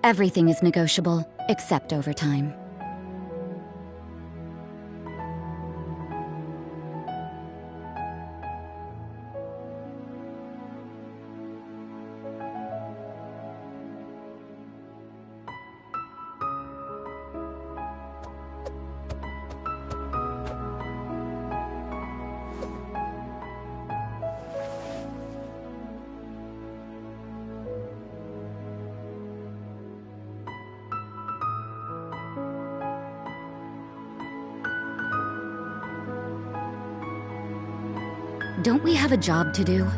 Everything is negotiable, except overtime. Don't we have a job to do?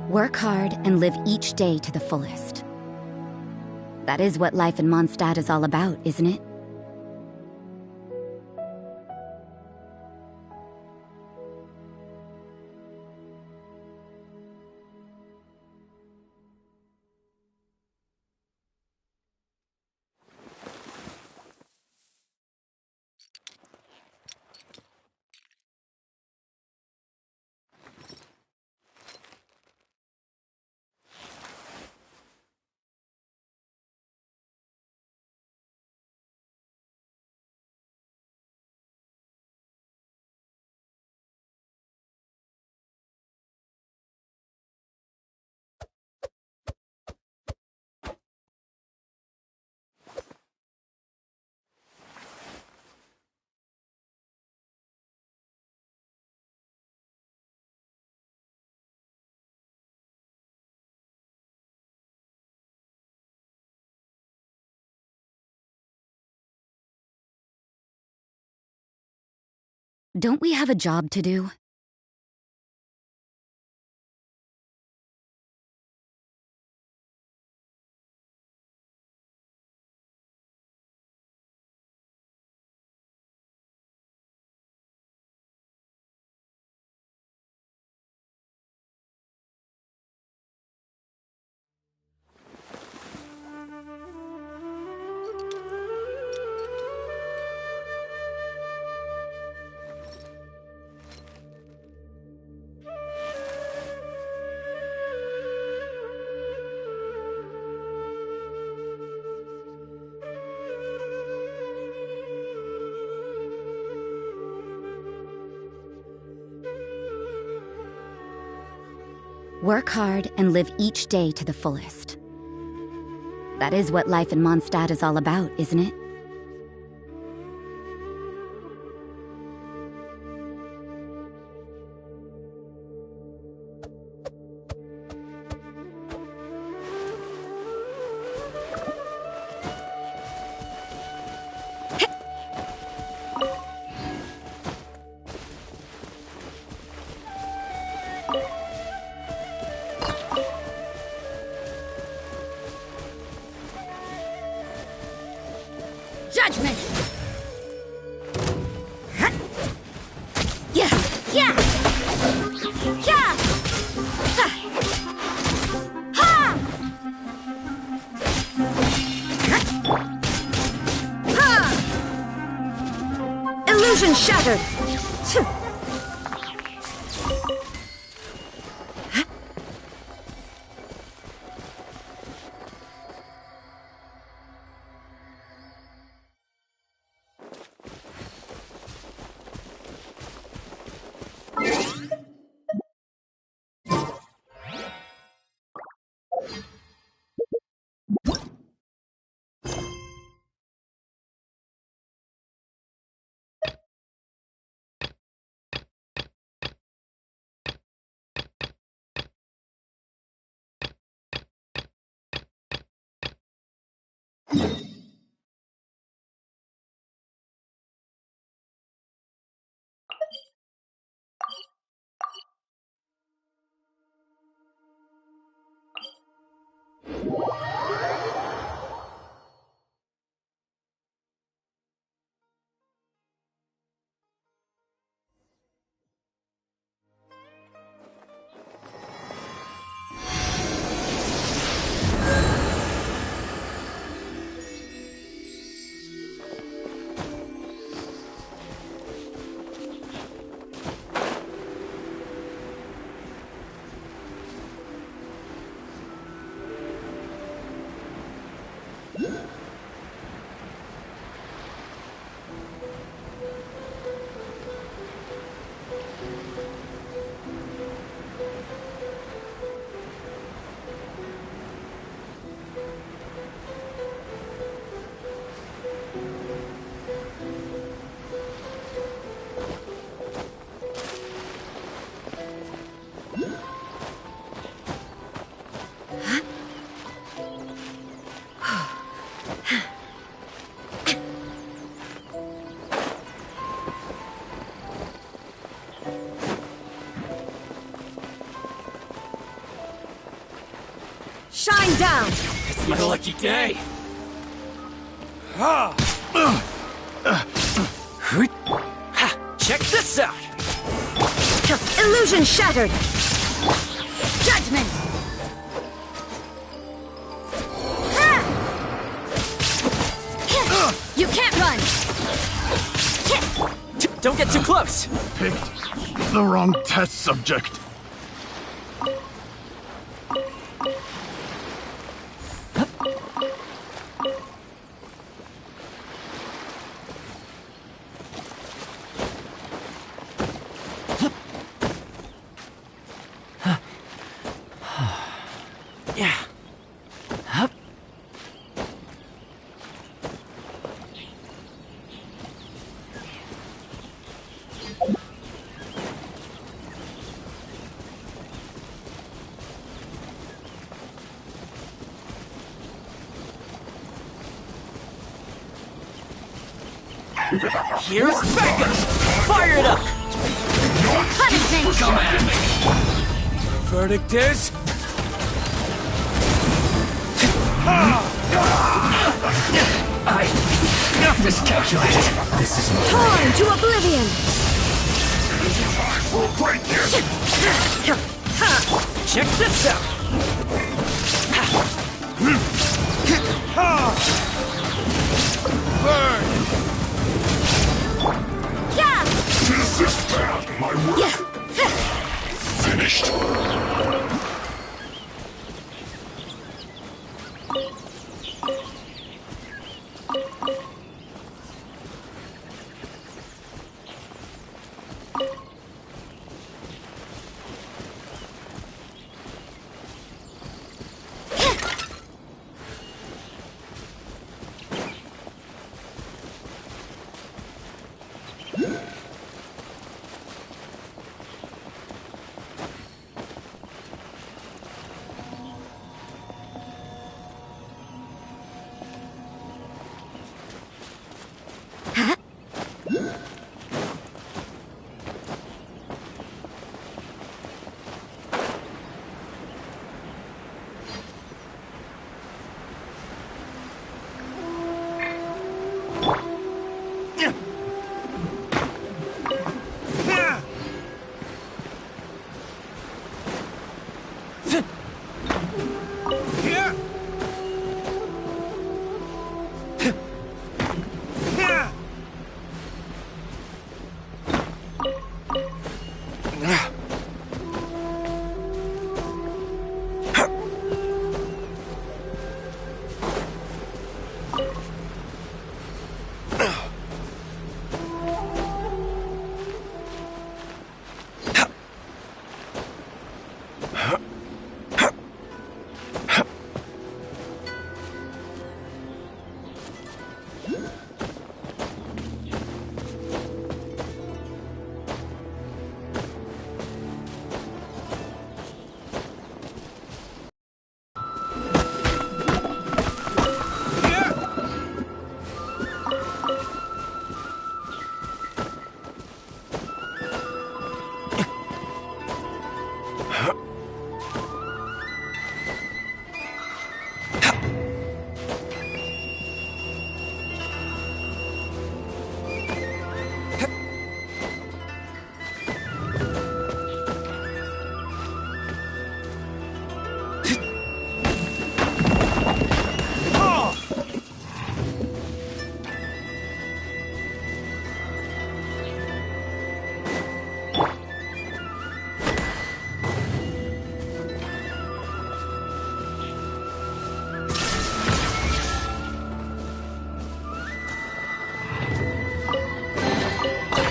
Work hard and live each day to the fullest. That is what life in Mondstadt is all about, isn't it? Don't we have a job to do? Work hard and live each day to the fullest. That is what life in Mondstadt is all about, isn't it? Judgment! Yeah! Yeah! Yeah! Ha! Ha! Illusion shattered! Shine down! It's my lucky day! Check this out! Illusion shattered! Judgment! You can't run! Don't get too close! Picked the wrong test subject. Yeah. Hup. Here's backup! Fire it up! Punishment! Come at me! Verdict is... I miscalculated. This isn't Torn to oblivion! We'll break this. Check this out! Burn! Yeah! This is bad. My work finished.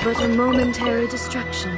but a momentary distraction.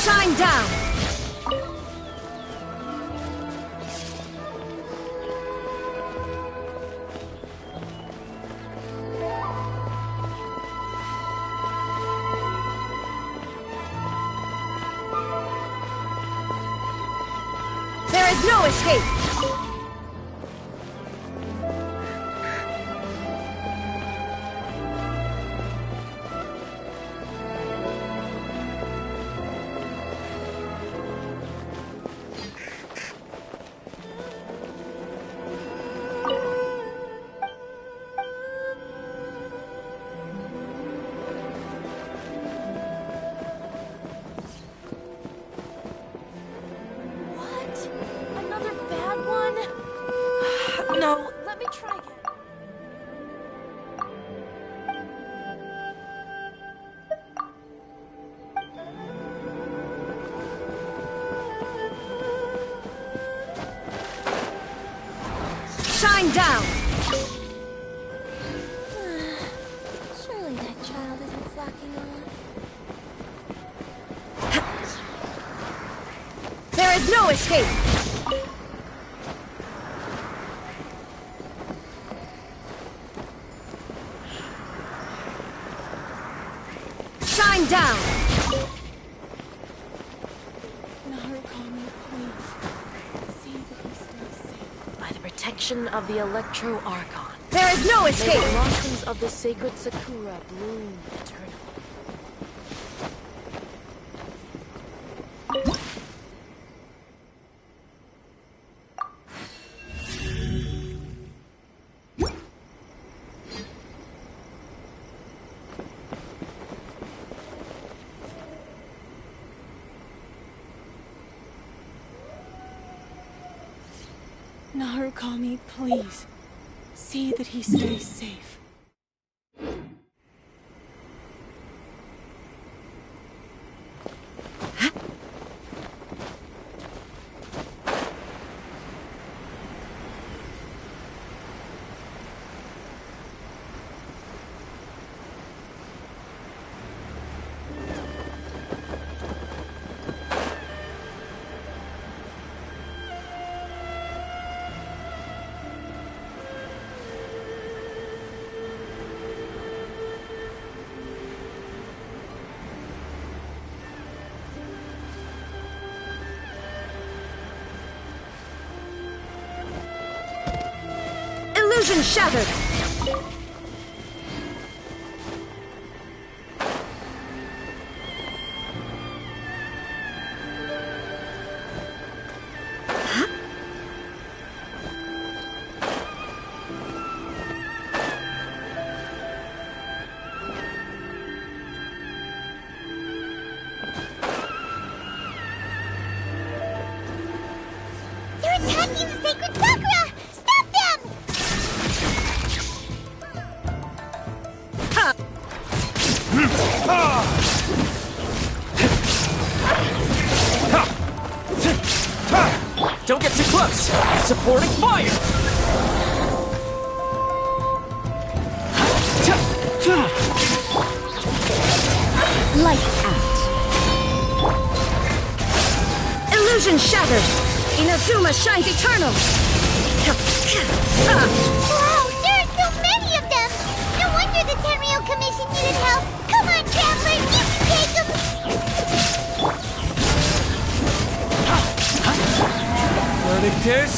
Shine down! There is no escape! No, let me try again. Shine down! Surely that child isn't flocking on. There is no escape! Shine down! Narukami, please. See that he stays safe. By the protection of the Electro Archon. There is no May escape! the blossoms of the sacred Sakura bloom eternally. Narukami, please. See that he stays safe. Illusion shattered! They're attacking the sacred Sakura! Stop them! Don't get too close! Supporting fire! Lights out. Illusion shattered! Inazuma shines eternal! Wow, there are so many of them! No wonder the Tenryou Commission needed help! Come on, Traveler, you can take them! Verdict is...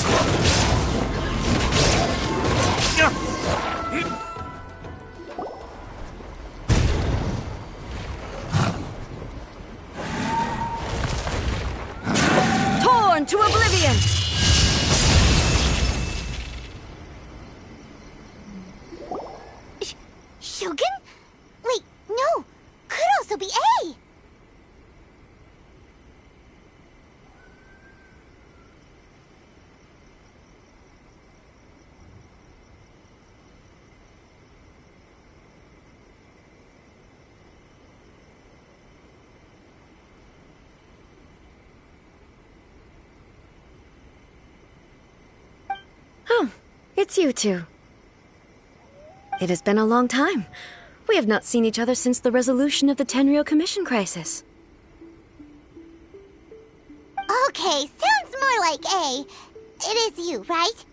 Torn to oblivion! Shogun? Wait, no! Could also be A! Oh, it's you two. It has been a long time. We have not seen each other since the resolution of the Tenryou Commission crisis. Okay, sounds more like A. It is you, right?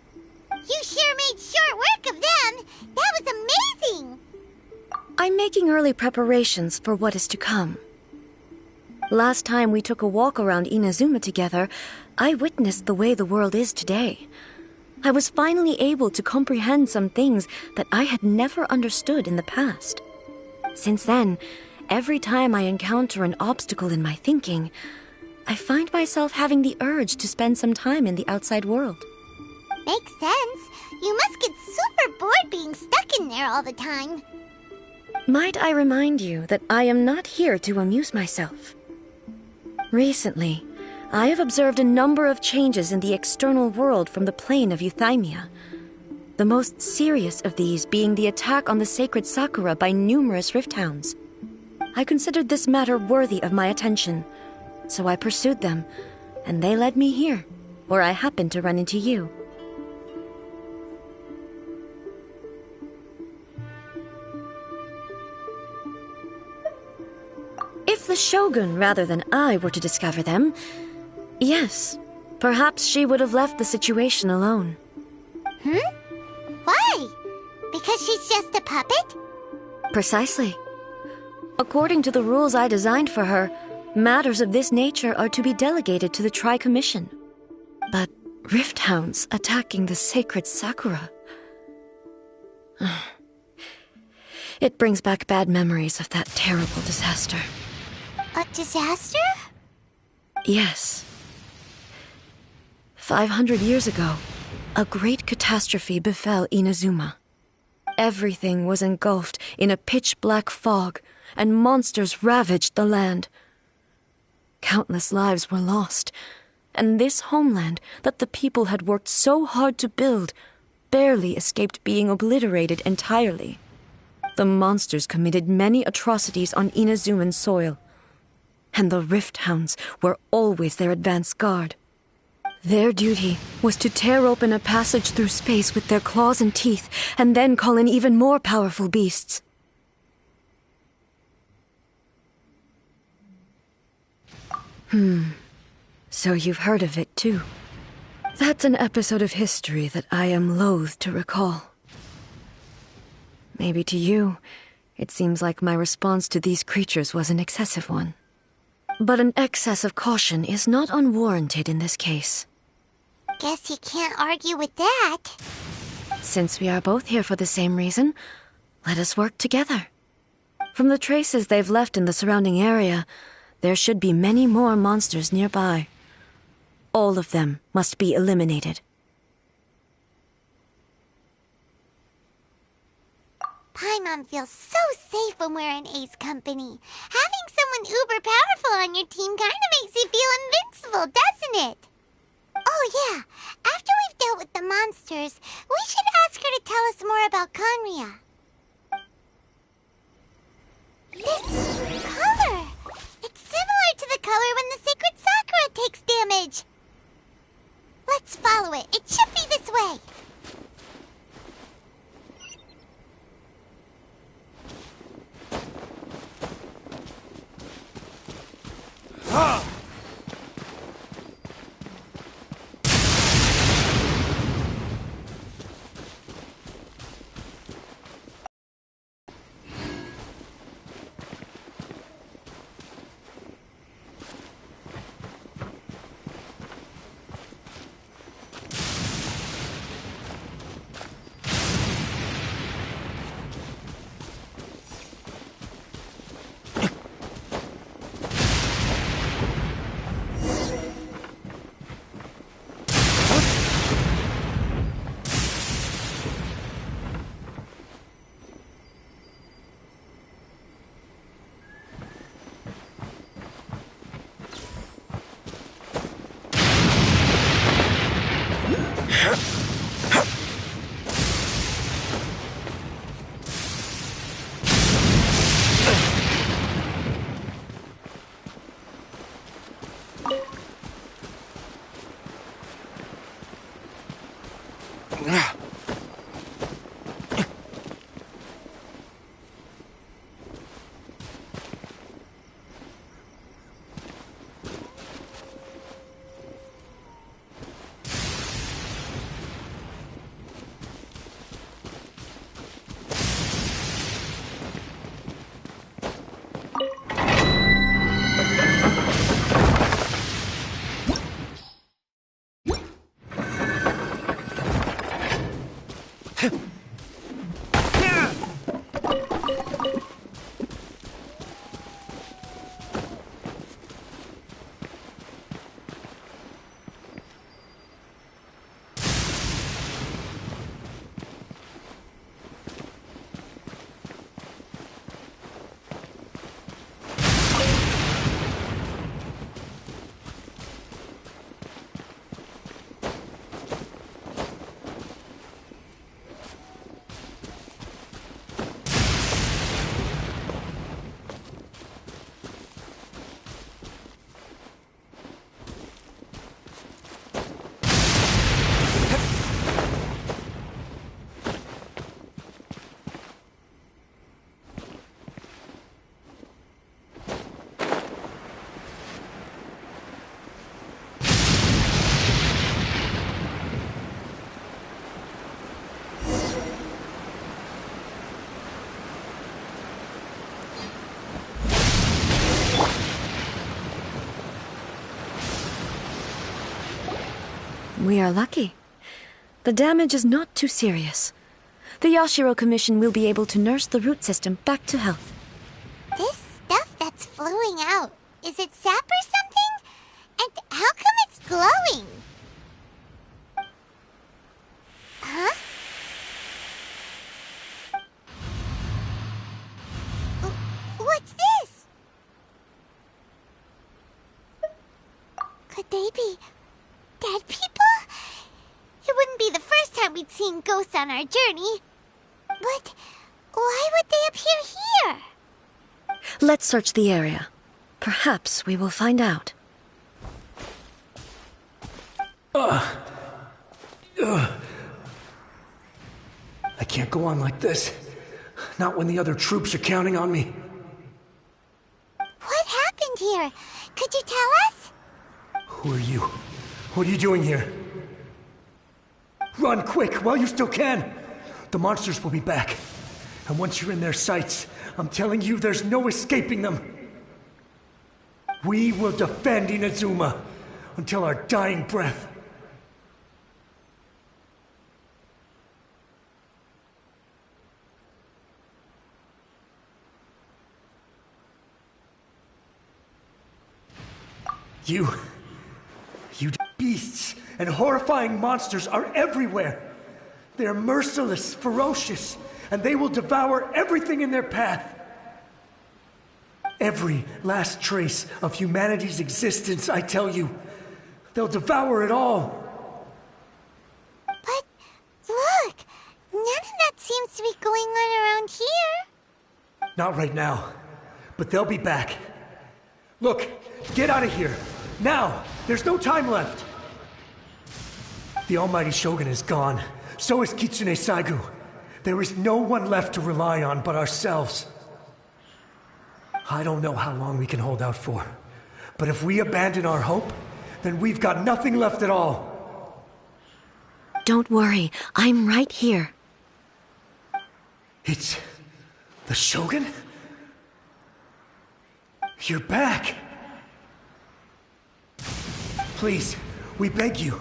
You sure made short work of them! That was amazing! I'm making early preparations for what is to come. Last time we took a walk around Inazuma together, I witnessed the way the world is today. I was finally able to comprehend some things that I had never understood in the past. Since then, every time I encounter an obstacle in my thinking, I find myself having the urge to spend some time in the outside world. Makes sense. You must get super bored being stuck in there all the time. Might I remind you that I am not here to amuse myself? Recently, I have observed a number of changes in the external world from the plane of Euthymia. The most serious of these being the attack on the sacred Sakura by numerous rift hounds. I considered this matter worthy of my attention, so I pursued them, and they led me here, where I happened to run into you. If the Shogun rather than I were to discover them, yes, perhaps she would have left the situation alone. Why? Because she's just a puppet? Precisely. According to the rules I designed for her, matters of this nature are to be delegated to the Tri-Commission. But rift hounds attacking the sacred Sakura... It brings back bad memories of that terrible disaster. A disaster? Yes. 500 years ago, a great catastrophe befell Inazuma. Everything was engulfed in a pitch-black fog, and monsters ravaged the land. Countless lives were lost, and this homeland that the people had worked so hard to build barely escaped being obliterated entirely. The monsters committed many atrocities on Inazuman soil, and the rift hounds were always their advance guard. Their duty was to tear open a passage through space with their claws and teeth, and then call in even more powerful beasts. So you've heard of it too. That's an episode of history that I am loath to recall. Maybe to you, it seems like my response to these creatures was an excessive one. But an excess of caution is not unwarranted in this case. Guess you can't argue with that. Since we are both here for the same reason, let us work together. From the traces they've left in the surrounding area, there should be many more monsters nearby. All of them must be eliminated. Paimon feels so safe when we're in A's company. Having someone uber powerful on your team kinda makes you feel invincible, doesn't it? Oh yeah, after we've dealt with the monsters, we should ask her to tell us more about Conria. This color! It's similar to the color when the sacred Sakura takes damage. Let's follow it. It should be this way. We are lucky. The damage is not too serious. The Yashiro Commission will be able to nurse the root system back to health. This stuff that's flowing out, is it sap or something? And how come it's glowing? Huh? What's this? Could they be dead people? It wouldn't be the first time we'd seen ghosts on our journey. But why would they appear here? Let's search the area. Perhaps we will find out. I can't go on like this. Not when the other troops are counting on me. What happened here? Could you tell us? Who are you? What are you doing here? Run quick while you still can! The monsters will be back. And once you're in their sights, I'm telling you there's no escaping them. We will defend Inazuma until our dying breath. You beasts and horrifying monsters are everywhere. They're merciless, ferocious, and they will devour everything in their path. Every last trace of humanity's existence, I tell you. They'll devour it all. But look, none of that seems to be going on around here. Not right now, but they'll be back. Look, get out of here. Now! There's no time left! The almighty Shogun is gone. So is Kitsune Saigu. There is no one left to rely on but ourselves. I don't know how long we can hold out for. But if we abandon our hope, then we've got nothing left at all. Don't worry, I'm right here. It's... the Shogun? You're back! Please, we beg you.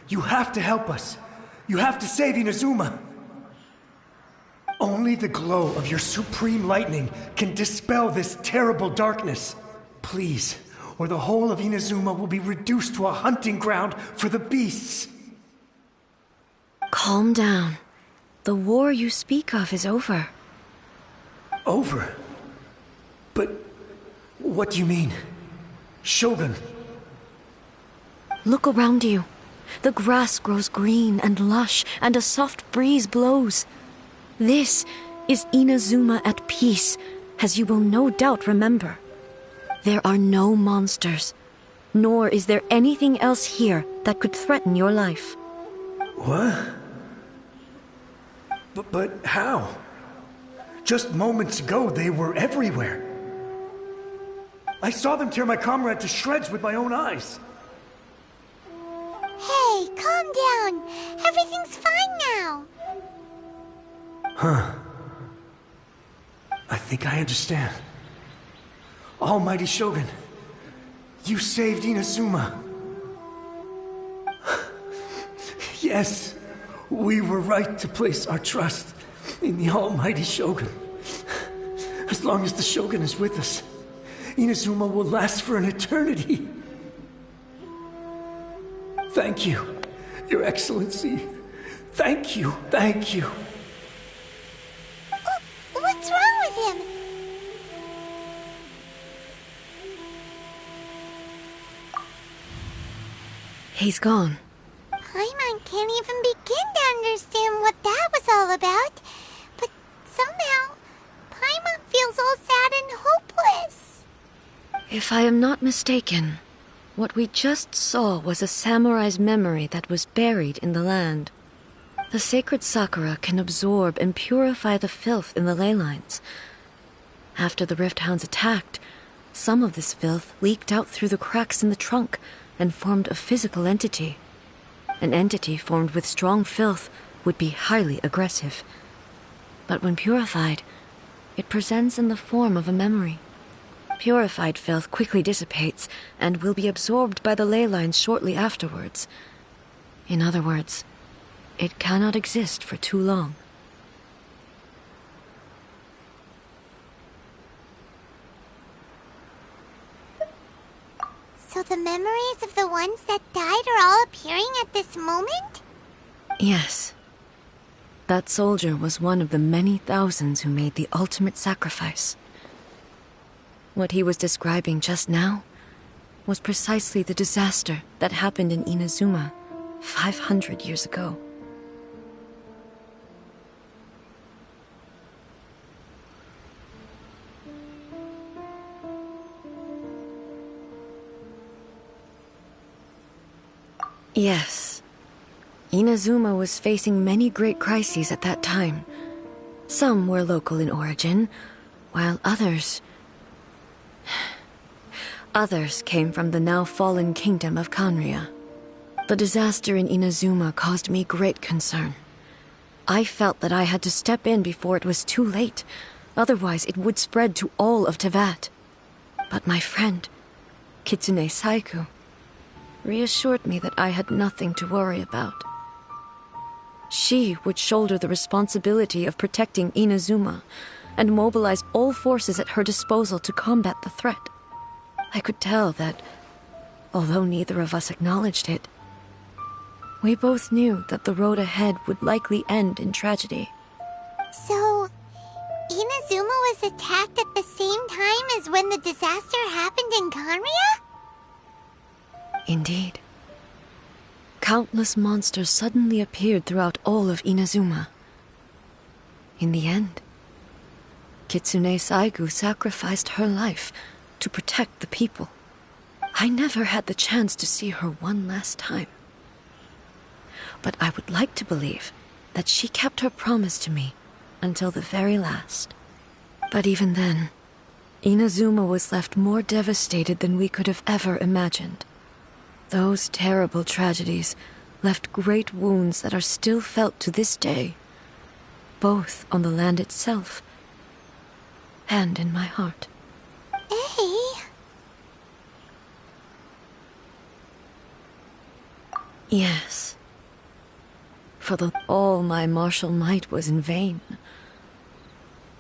You have to help us. You have to save Inazuma. Only the glow of your supreme lightning can dispel this terrible darkness. Please, or the whole of Inazuma will be reduced to a hunting ground for the beasts. Calm down. The war you speak of is over. Over? But what do you mean? Shogun? Look around you. The grass grows green and lush, and a soft breeze blows. This is Inazuma at peace, as you will no doubt remember. There are no monsters, nor is there anything else here that could threaten your life. What? But how? Just moments ago, they were everywhere. I saw them tear my comrade to shreds with my own eyes. Hey, calm down. Everything's fine now. Huh. I think I understand. Almighty Shogun, you saved Inazuma. Yes, we were right to place our trust in the Almighty Shogun. As long as the Shogun is with us, Inazuma will last for an eternity. Thank you, Your Excellency. Thank you, thank you. What's wrong with him? He's gone. Paimon can't even begin to understand what that was all about. But somehow, Paimon feels all sad and hopeless. If I am not mistaken, what we just saw was a samurai's memory that was buried in the land. The sacred sakura can absorb and purify the filth in the ley lines. After the Rift Hounds attacked, some of this filth leaked out through the cracks in the trunk and formed a physical entity. An entity formed with strong filth would be highly aggressive. But when purified, it presents in the form of a memory. Purified filth quickly dissipates and will be absorbed by the ley lines shortly afterwards. In other words, it cannot exist for too long. So the memories of the ones that died are all appearing at this moment? Yes. That soldier was one of the many thousands who made the ultimate sacrifice. What he was describing just now was precisely the disaster that happened in Inazuma 500 years ago. Yes. Inazuma was facing many great crises at that time. Some were local in origin, while others came from the now fallen kingdom of Kanria. The disaster in Inazuma caused me great concern. I felt that I had to step in before it was too late, otherwise it would spread to all of Tevat. But my friend, Kitsune Saigu, reassured me that I had nothing to worry about. She would shoulder the responsibility of protecting Inazuma and mobilize all forces at her disposal to combat the threat. I could tell that although neither of us acknowledged it. We both knew that the road ahead would likely end in tragedy. So, Inazuma was attacked at the same time as when the disaster happened in Kanria? Indeed. Countless monsters suddenly appeared throughout all of Inazuma. In the end, Kitsune Saigu sacrificed her life to protect the people. I never had the chance to see her one last time. But I would like to believe that she kept her promise to me until the very last. But even then, Inazuma was left more devastated than we could have ever imagined. Those terrible tragedies left great wounds that are still felt to this day, both on the land itself and in my heart. Hey. Yes. For all my martial might was in vain.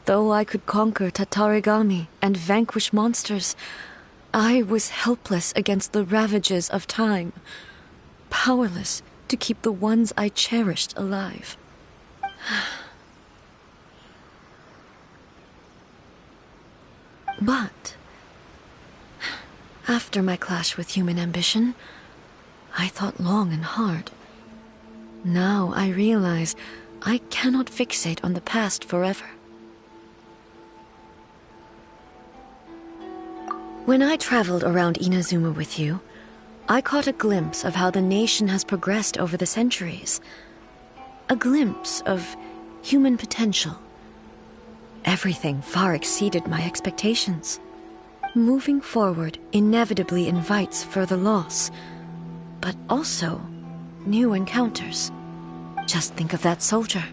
Though I could conquer Tatarigami and vanquish monsters, I was helpless against the ravages of time, powerless to keep the ones I cherished alive. But after my clash with human ambition, I thought long and hard. Now I realize I cannot fixate on the past forever. When I traveled around Inazuma with you, I caught a glimpse of how the nation has progressed over the centuries. A glimpse of human potential. Everything far exceeded my expectations. Moving forward inevitably invites further loss, but also new encounters. Just think of that soldier.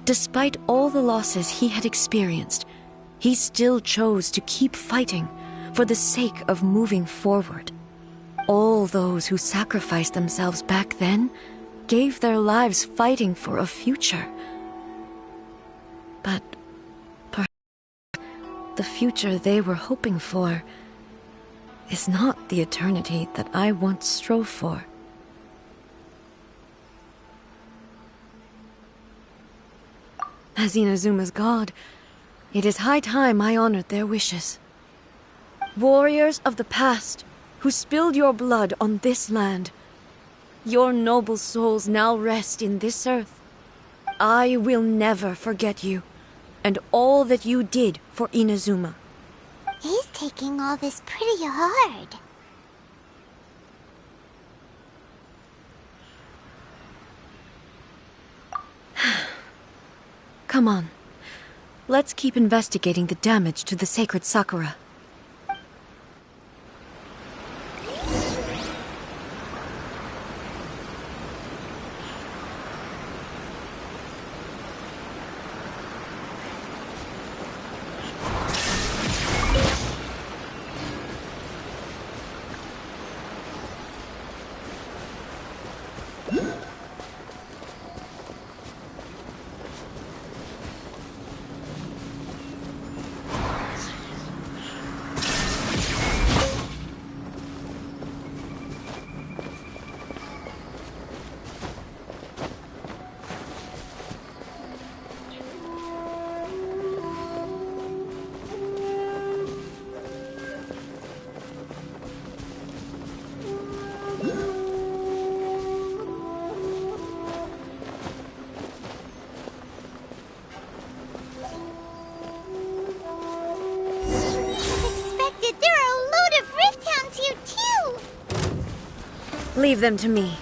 Despite all the losses he had experienced, he still chose to keep fighting for the sake of moving forward. All those who sacrificed themselves back then gave their lives fighting for a future. But perhaps the future they were hoping for is not the eternity that I once strove for. As Inazuma's god, it is high time I honored their wishes. Warriors of the past, who spilled your blood on this land, your noble souls now rest in this earth. I will never forget you, and all that you did for Inazuma. He's taking all this pretty hard. Come on. Let's keep investigating the damage to the sacred Sakura. Leave them to me.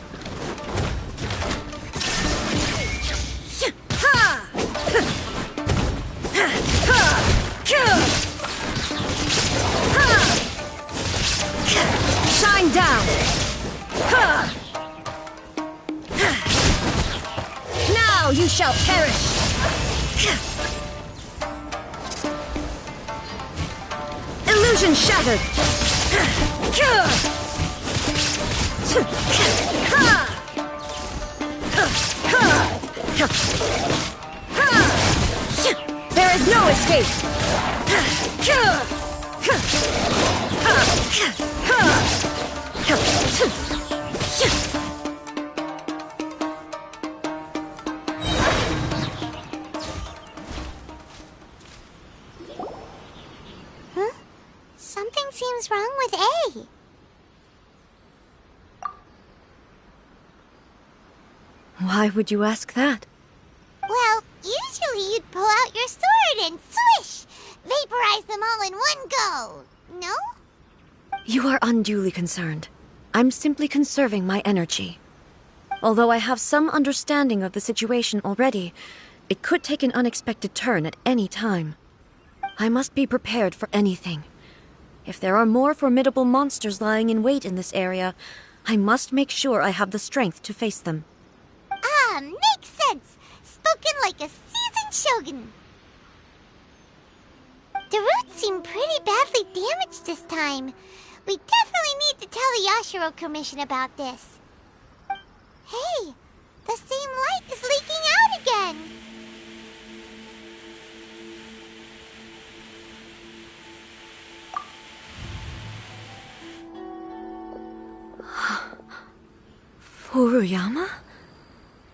Shine down! Now you shall perish! Illusion shattered! There is no escape! Something seems wrong with A. Why would you ask that? Well, usually you'd pull out your sword and swish! Vaporize them all in one go! No? You are unduly concerned. I'm simply conserving my energy. Although I have some understanding of the situation already, it could take an unexpected turn at any time. I must be prepared for anything. If there are more formidable monsters lying in wait in this area, I must make sure I have the strength to face them. Ah, makes sense! Spoken like a seasoned shogun. The roots seem pretty badly damaged this time. We definitely need to tell the Yashiro Commission about this. Hey, the same light is leaking out again. Furuyama?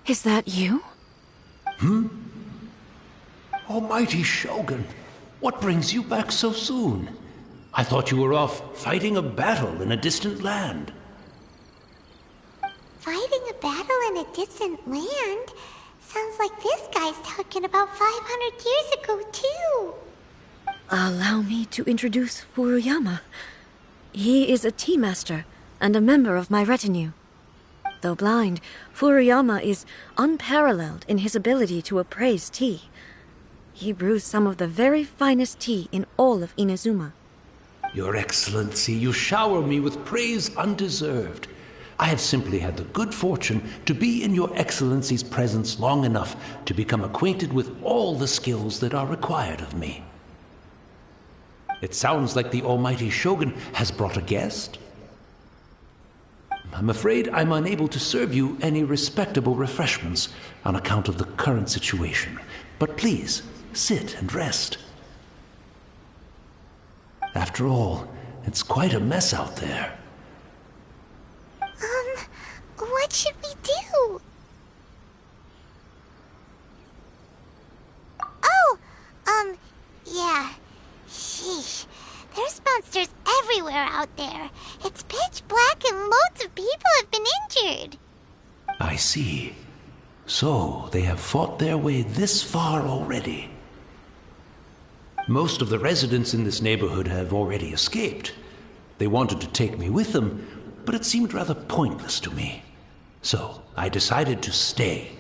Is that you? Almighty Shogun, what brings you back so soon? I thought you were off fighting a battle in a distant land. Fighting a battle in a distant land? Sounds like this guy's talking about 500 years ago, too. Allow me to introduce Furuyama. He is a tea master and a member of my retinue. Though blind, Furuyama is unparalleled in his ability to appraise tea. He brews some of the very finest tea in all of Inazuma. Your Excellency, you shower me with praise undeserved. I have simply had the good fortune to be in Your Excellency's presence long enough to become acquainted with all the skills that are required of me. It sounds like the Almighty Shogun has brought a guest. I'm afraid I'm unable to serve you any respectable refreshments on account of the current situation. But please, sit and rest. After all, it's quite a mess out there. What should we do? Oh, yeah. Sheesh. There's monsters everywhere out there. It's pitch black and loads of people have been injured. I see. So, they have fought their way this far already. Most of the residents in this neighborhood have already escaped. They wanted to take me with them, but it seemed rather pointless to me. So, I decided to stay.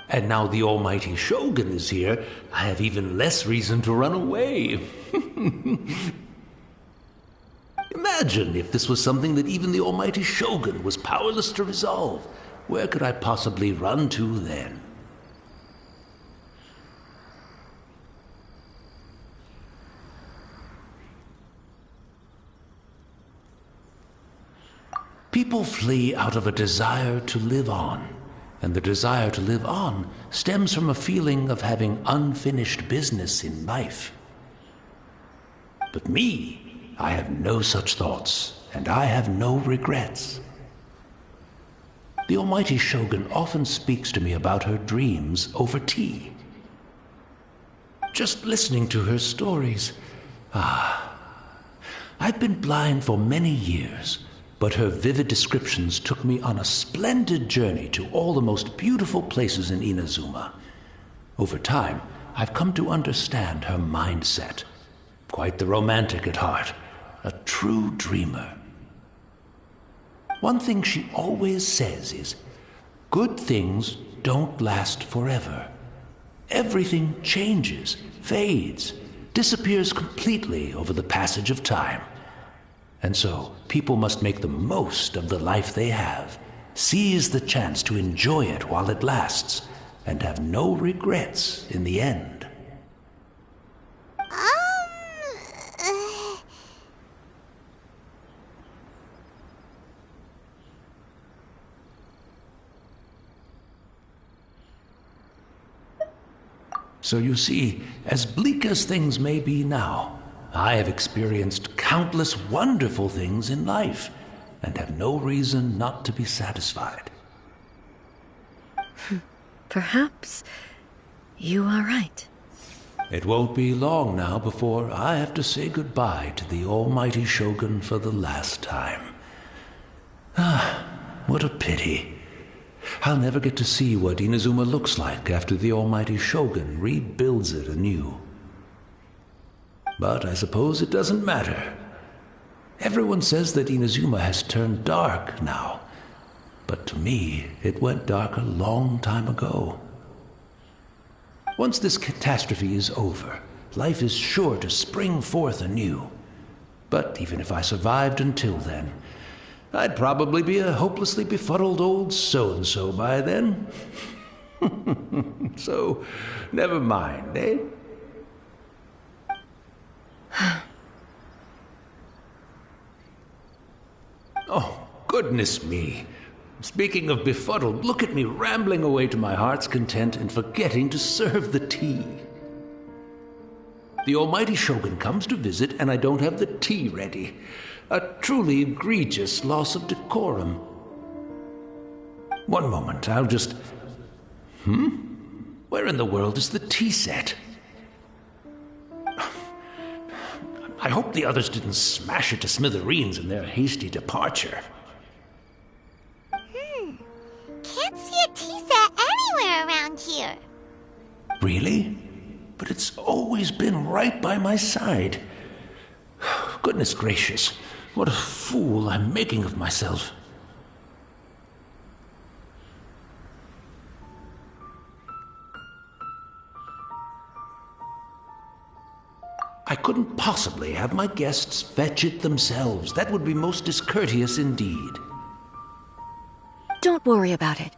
And now the Almighty Shogun is here, I have even less reason to run away. Imagine if this was something that even the Almighty Shogun was powerless to resolve. Where could I possibly run to then? People flee out of a desire to live on, and the desire to live on stems from a feeling of having unfinished business in life. But me, I have no such thoughts, and I have no regrets. The Almighty Shogun often speaks to me about her dreams over tea. Just listening to her stories, I've been blind for many years, but her vivid descriptions took me on a splendid journey to all the most beautiful places in Inazuma. Over time, I've come to understand her mindset. Quite the romantic at heart, a true dreamer. One thing she always says is, good things don't last forever. Everything changes, fades, disappears completely over the passage of time. And so, people must make the most of the life they have, seize the chance to enjoy it while it lasts, and have no regrets in the end. So you see, as bleak as things may be now, I have experienced countless wonderful things in life, and have no reason not to be satisfied. Perhaps you are right. It won't be long now before I have to say goodbye to the almighty Shogun for the last time. Ah, what a pity. I'll never get to see what Inazuma looks like after the almighty Shogun rebuilds it anew. But I suppose it doesn't matter. Everyone says that Inazuma has turned dark now, but to me, it went dark a long time ago. Once this catastrophe is over, life is sure to spring forth anew. But even if I survived until then, I'd probably be a hopelessly befuddled old so-and-so by then. So, never mind, eh? Oh, goodness me. Speaking of befuddled, look at me rambling away to my heart's content and forgetting to serve the tea. The almighty Shogun comes to visit and I don't have the tea ready. A truly egregious loss of decorum. One moment, I'll just... Where in the world is the tea set? I hope the others didn't smash it to smithereens in their hasty departure. Can't see a tea set anywhere around here. Really? But it's always been right by my side. Goodness gracious, what a fool I'm making of myself. I couldn't possibly have my guests fetch it themselves. That would be most discourteous indeed. Don't worry about it.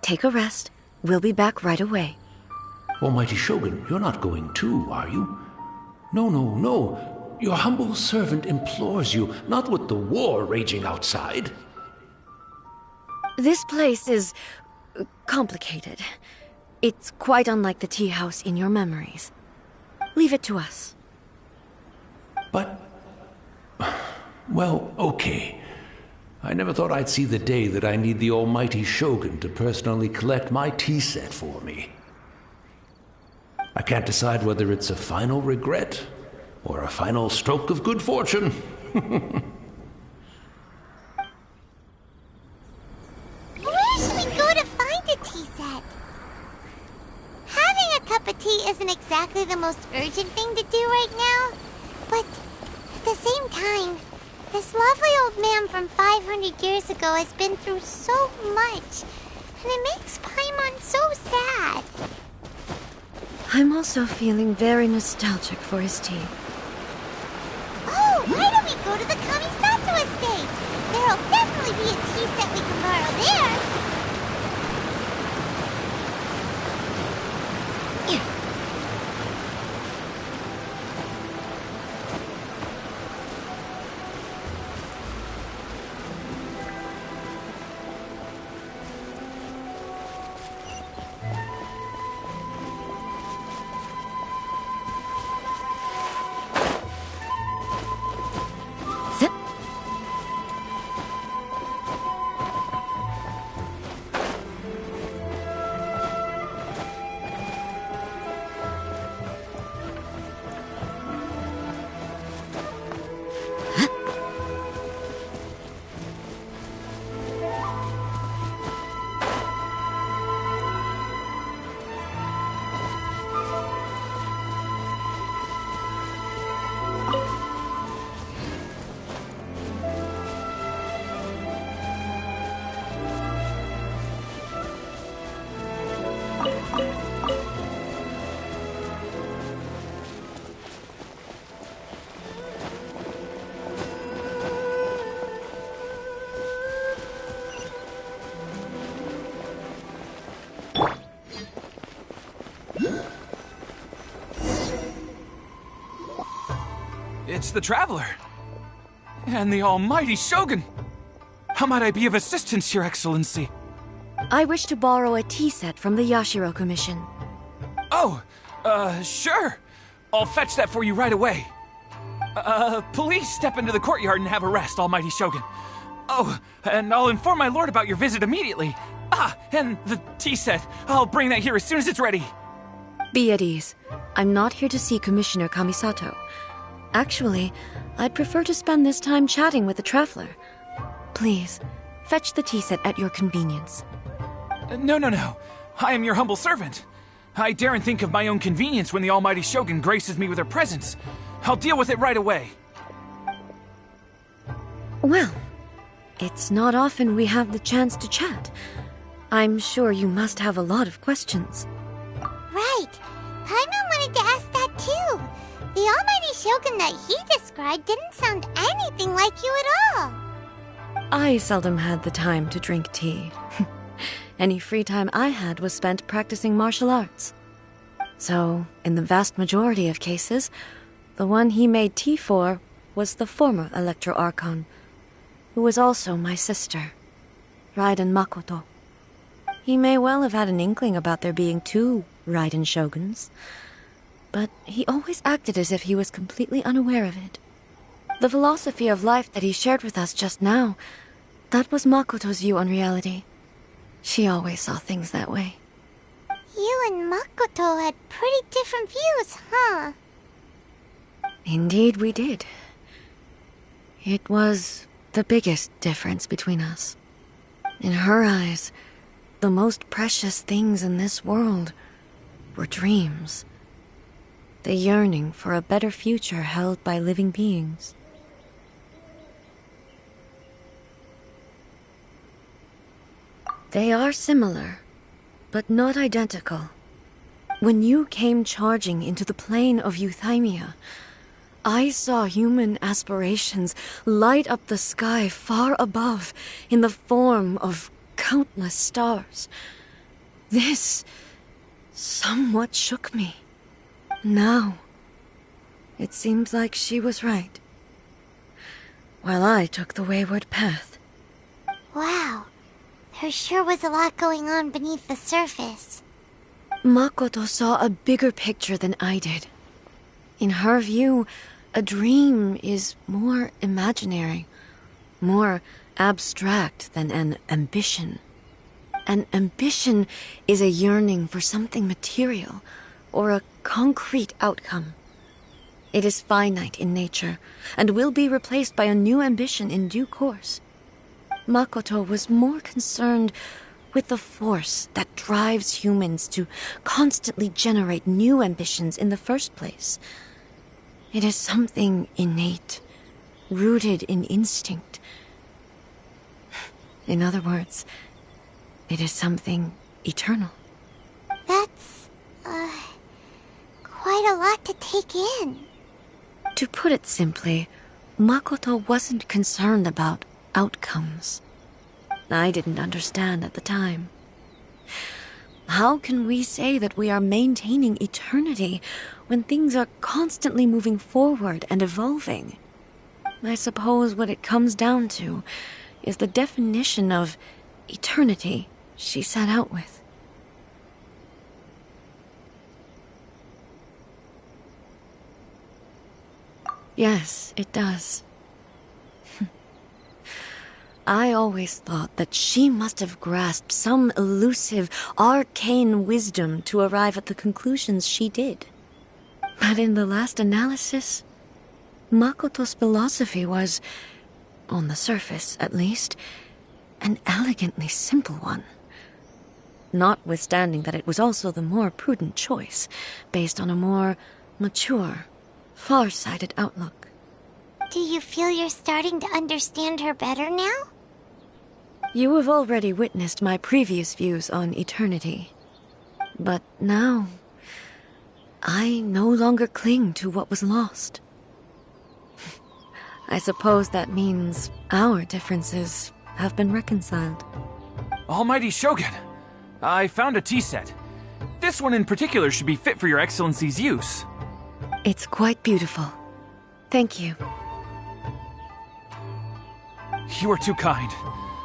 Take a rest. We'll be back right away. Almighty Shogun, you're not going too, are you? No, no, no. Your humble servant implores you, not with the war raging outside. This place is... complicated. It's quite unlike the tea house in your memories. Leave it to us. But... well, okay. I never thought I'd see the day that I need the almighty Shogun to personally collect my tea set for me. I can't decide whether it's a final regret or a final stroke of good fortune. Where should we go to find a tea set? Having a cup of tea isn't exactly the most urgent thing to do right now, but at the same time, this lovely old man from 500 years ago has been through so much, and it makes Paimon so sad. I'm also feeling very nostalgic for his tea. Oh, why don't we go to the Kamisato estate? There'll definitely be a tea set we can borrow there. It's the Traveler. And the almighty Shogun. How might I be of assistance, Your Excellency? I wish to borrow a tea set from the Yashiro Commission. Oh, sure. I'll fetch that for you right away. Please step into the courtyard and have a rest, almighty Shogun. Oh, and I'll inform my lord about your visit immediately. Ah, and the tea set. I'll bring that here as soon as it's ready. Be at ease. I'm not here to see Commissioner Kamisato. Actually, I'd prefer to spend this time chatting with the traveler. Please, fetch the tea set at your convenience. No. I am your humble servant. I daren't think of my own convenience when the almighty Shogun graces me with her presence. I'll deal with it right away. Well, it's not often we have the chance to chat. I'm sure you must have a lot of questions. Right. Paimon wanted to ask that too. The almighty Shogun that he described didn't sound anything like you at all. I seldom had the time to drink tea. Any free time I had was spent practicing martial arts. So, in the vast majority of cases, the one he made tea for was the former Electro Archon, who was also my sister, Raiden Makoto. He may well have had an inkling about there being two Raiden Shoguns, but he always acted as if he was completely unaware of it. The philosophy of life that he shared with us just now, that was Makoto's view on reality. She always saw things that way. You and Makoto had pretty different views, huh? Indeed we did. It was the biggest difference between us. In her eyes, the most precious things in this world were dreams. The yearning for a better future held by living beings. They are similar, but not identical. When you came charging into the plane of Euthymia, I saw human aspirations light up the sky far above in the form of countless stars. This somewhat shook me. Now, it seems like she was right, while I took the wayward path. Wow. There sure was a lot going on beneath the surface. Makoto saw a bigger picture than I did. In her view, a dream is more imaginary, more abstract than an ambition. An ambition is a yearning for something material, or a concrete outcome. It is finite in nature, and will be replaced by a new ambition in due course. Makoto was more concerned with the force that drives humans to constantly generate new ambitions in the first place. It is something innate, rooted in instinct. In other words, it is something eternal. That's, quite a lot to take in. To put it simply, Makoto wasn't concerned about outcomes. I didn't understand at the time. How can we say that we are maintaining eternity when things are constantly moving forward and evolving? I suppose what it comes down to is the definition of eternity she set out with. Yes, it does. I always thought that she must have grasped some elusive, arcane wisdom to arrive at the conclusions she did. But in the last analysis, Makoto's philosophy was, on the surface at least, an elegantly simple one. Notwithstanding that it was also the more prudent choice, based on a more mature, far-sighted outlook. Do you feel you're starting to understand her better now? You have already witnessed my previous views on eternity. But now, I no longer cling to what was lost. I suppose that means our differences have been reconciled. Almighty Shogun, I found a tea set. This one in particular should be fit for your Excellency's use. It's quite beautiful. Thank you. You are too kind.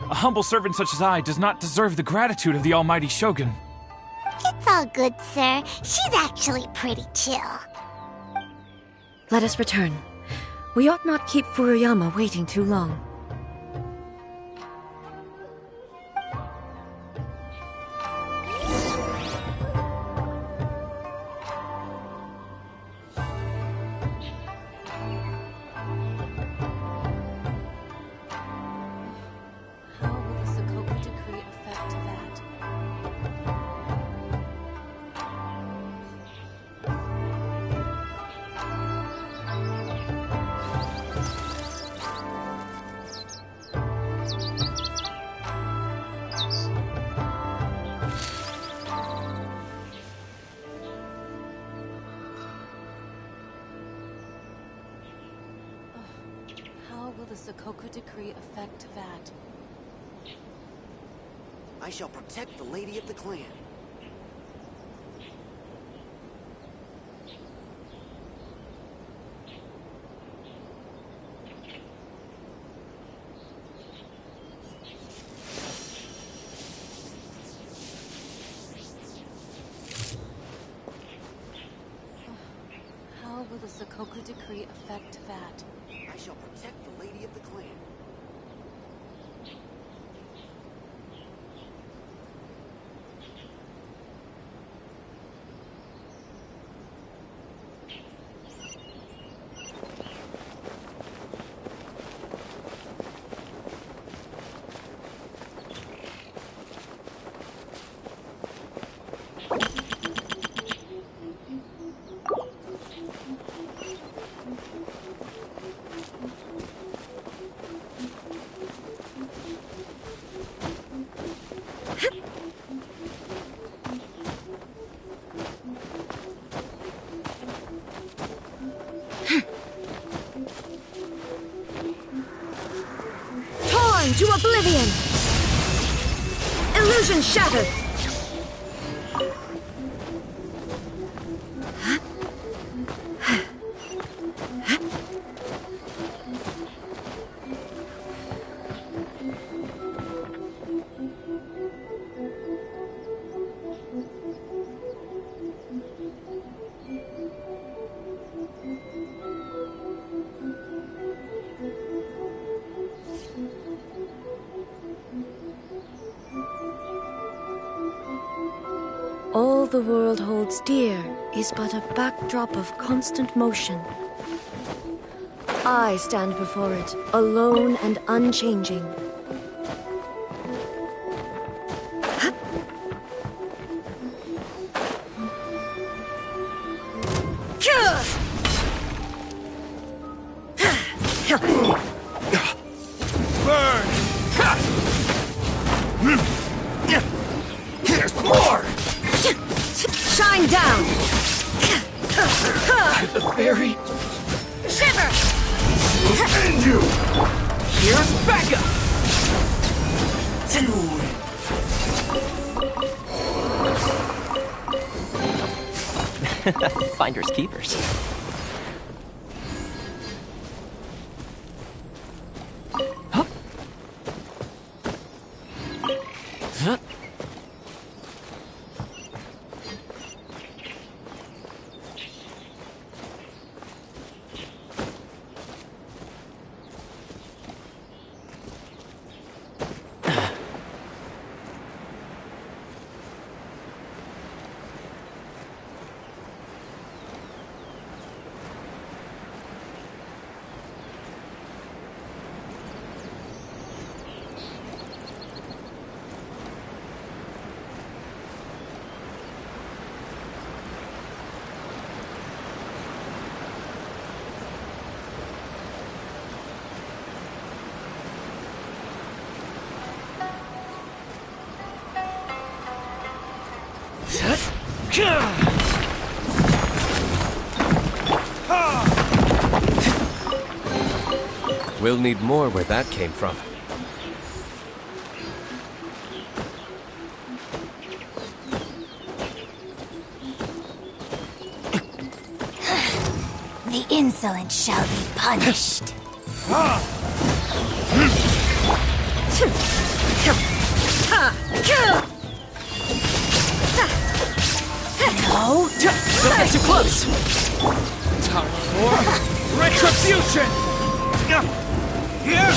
A humble servant such as I does not deserve the gratitude of the Almighty Shogun. It's all good, sir. She's actually pretty chill. Let us return. We ought not keep Furuyama waiting too long. will the Sakoku decree affect that? I shall protect the Lady of the Clan. How will the Sakoku decree affect that? I shall protect the Lady of the Clan. To oblivion! Illusion shattered! All the world holds dear is but a backdrop of constant motion. I stand before it, alone and unchanging. Burn! Here's more! Shine down! The berry. Shiver! End you! Here's Becca! Finders keepers. We'll need more where that came from. The insolent shall be punished. No! Don't get too close! Time for retribution! Here!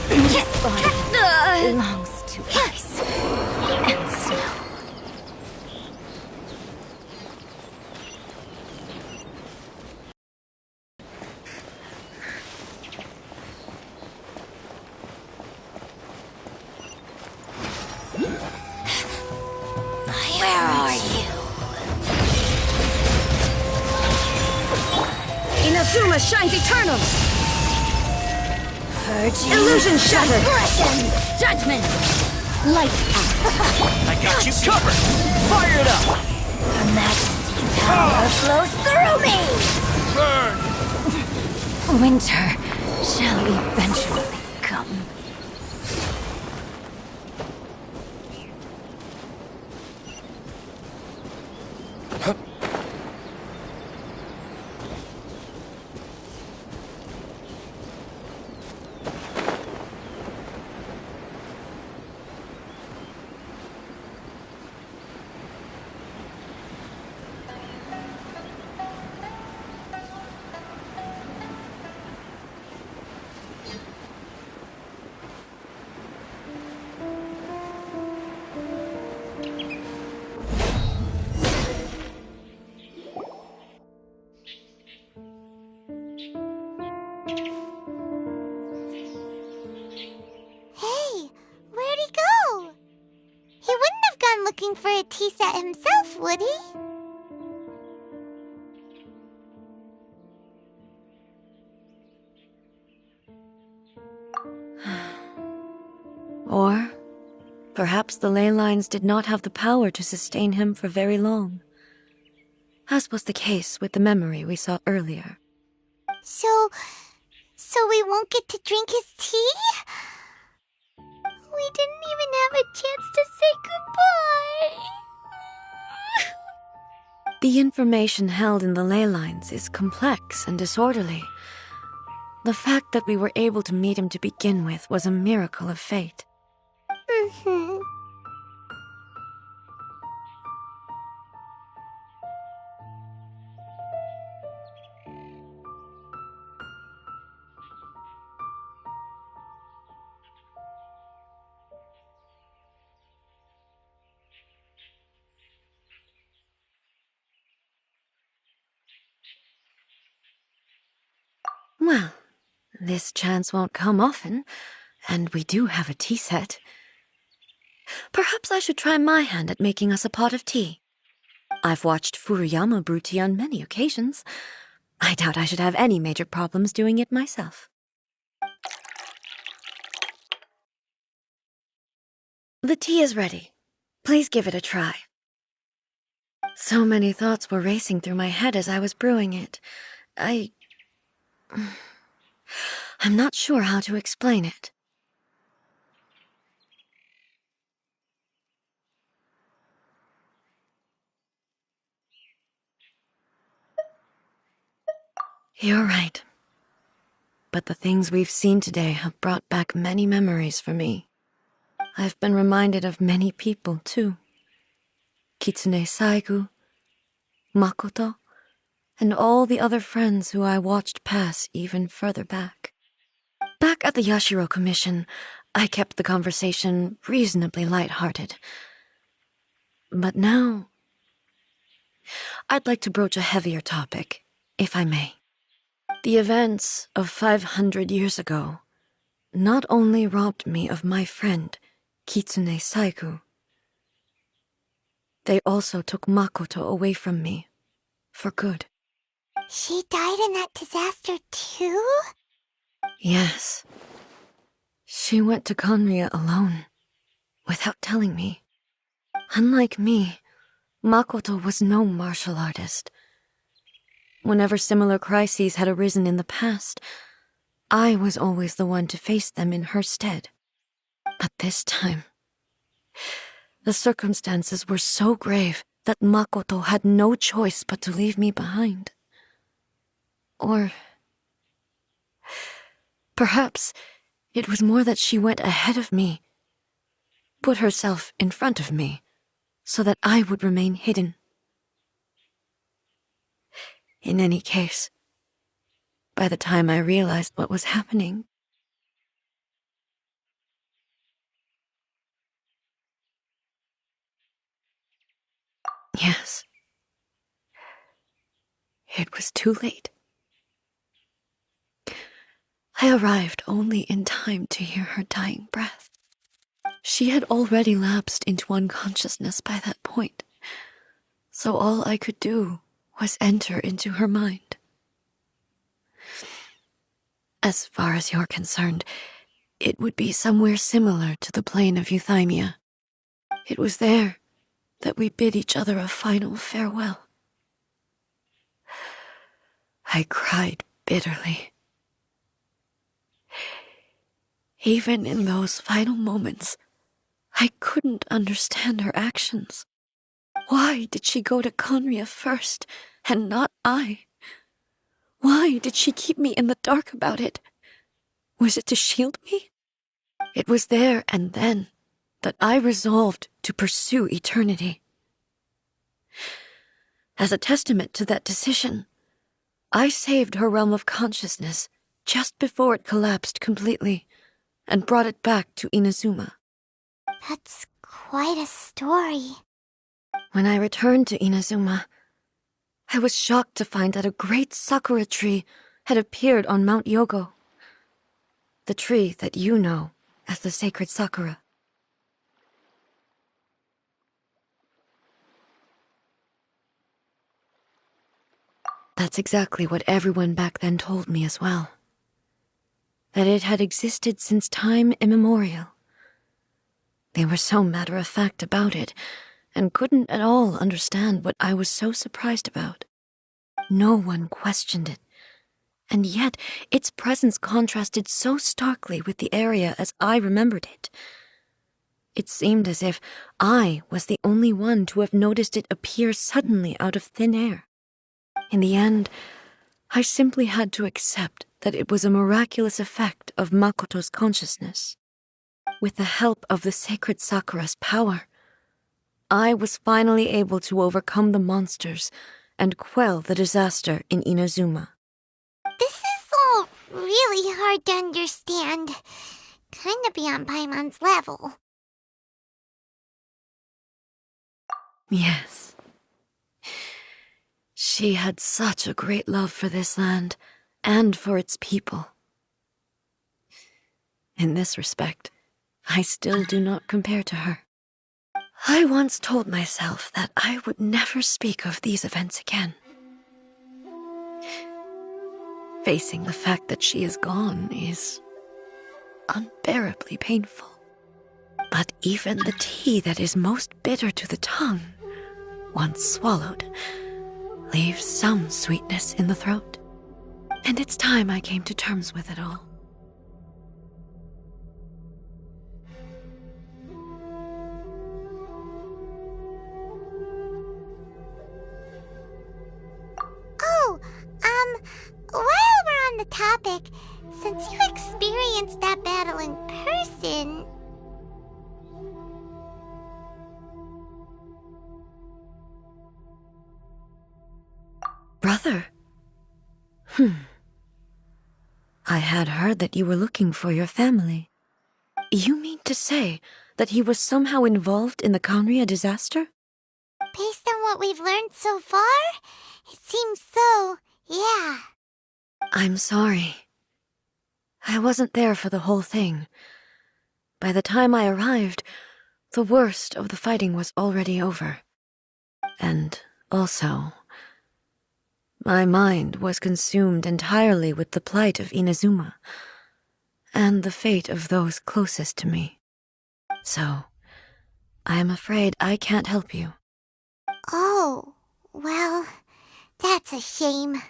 This body belongs to ice and snow. Where are you? Inazuma shines eternal! Purging. Illusion shattered! Aggressions. Judgment! Lights out. I got you covered! Fire it up! Her Majesty's power flows through me! Burn! Winter shall eventually come. Hey, where'd he go? He wouldn't have gone looking for a tea set himself, would he? Or perhaps the ley lines did not have the power to sustain him for very long, as was the case with the memory we saw earlier. So we won't get to drink his tea? We didn't even have a chance to say goodbye. The information held in the ley lines is complex and disorderly. The fact that we were able to meet him to begin with was a miracle of fate. Mm-hmm. Well, this chance won't come often, and we do have a tea set. Perhaps I should try my hand at making us a pot of tea. I've watched Furuyama brew tea on many occasions. I doubt I should have any major problems doing it myself. The tea is ready. Please give it a try. So many thoughts were racing through my head as I was brewing it. I'm not sure how to explain it. You're right. But the things we've seen today have brought back many memories for me. I've been reminded of many people, too. Kitsune Saigu, Makoto, and all the other friends who I watched pass even further back. Back at the Yashiro Commission, I kept the conversation reasonably light-hearted. But now, I'd like to broach a heavier topic, if I may. The events of 500 years ago not only robbed me of my friend, Kitsune Saigu, they also took Makoto away from me, for good. She died in that disaster too? Yes. She went to Conria alone, without telling me. Unlike me, Makoto was no martial artist. Whenever similar crises had arisen in the past, I was always the one to face them in her stead. But this time, the circumstances were so grave that Makoto had no choice but to leave me behind. Or perhaps it was more that she went ahead of me, put herself in front of me, so that I would remain hidden. In any case, by the time I realized what was happening, yes, it was too late. I arrived only in time to hear her dying breath. She had already lapsed into unconsciousness by that point, so all I could do was enter into her mind. As far as you're concerned, it would be somewhere similar to the plane of Euthymia. It was there that we bid each other a final farewell. I cried bitterly Even in those final moments, I couldn't understand her actions. Why did she go to Conria first, and not I? Why did she keep me in the dark about it? Was it to shield me? It was there and then that I resolved to pursue eternity. As a testament to that decision, I saved her realm of consciousness just before it collapsed completely and brought it back to Inazuma. That's quite a story. When I returned to Inazuma, I was shocked to find that a great sakura tree had appeared on Mount Yogo, the tree that you know as the sacred sakura. That's exactly what everyone back then told me as well. That it had existed since time immemorial. They were so matter-of-fact about it, and couldn't at all understand what I was so surprised about. No one questioned it, and yet its presence contrasted so starkly with the area as I remembered it. It seemed as if I was the only one to have noticed it appear suddenly out of thin air. In the end, I simply had to accept that it was a miraculous effect of Makoto's consciousness. With the help of the sacred Sakura's power, I was finally able to overcome the monsters and quell the disaster in Inazuma. This is all really hard to understand. Kinda beyond Paimon's level. Yes. She had such a great love for this land and for its people. In this respect, I still do not compare to her. I once told myself that I would never speak of these events again. Facing the fact that she is gone is unbearably painful. But even the tea that is most bitter to the tongue, once swallowed, leaves some sweetness in the throat. And it's time I came to terms with it all. Oh, while we're on the topic, since you experienced that battle in person... Brother? I had heard that you were looking for your family. You mean to say that he was somehow involved in the Conria disaster? Based on what we've learned so far, it seems so, yeah. I'm sorry. I wasn't there for the whole thing. By the time I arrived, the worst of the fighting was already over. And also, my mind was consumed entirely with the plight of Inazuma and the fate of those closest to me. So, I am afraid I can't help you. Oh, well, that's a shame.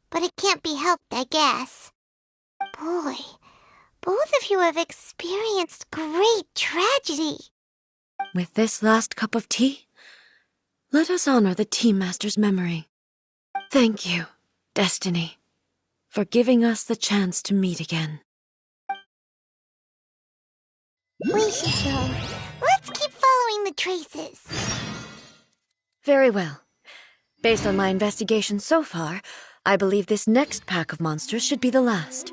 But it can't be helped, I guess. Boy, both of you have experienced great tragedy. With this last cup of tea, let us honor the Tea Master's memory. Thank you, Destiny, for giving us the chance to meet again. We should go. Let's keep following the traces. Very well. Based on my investigation so far, I believe this next pack of monsters should be the last.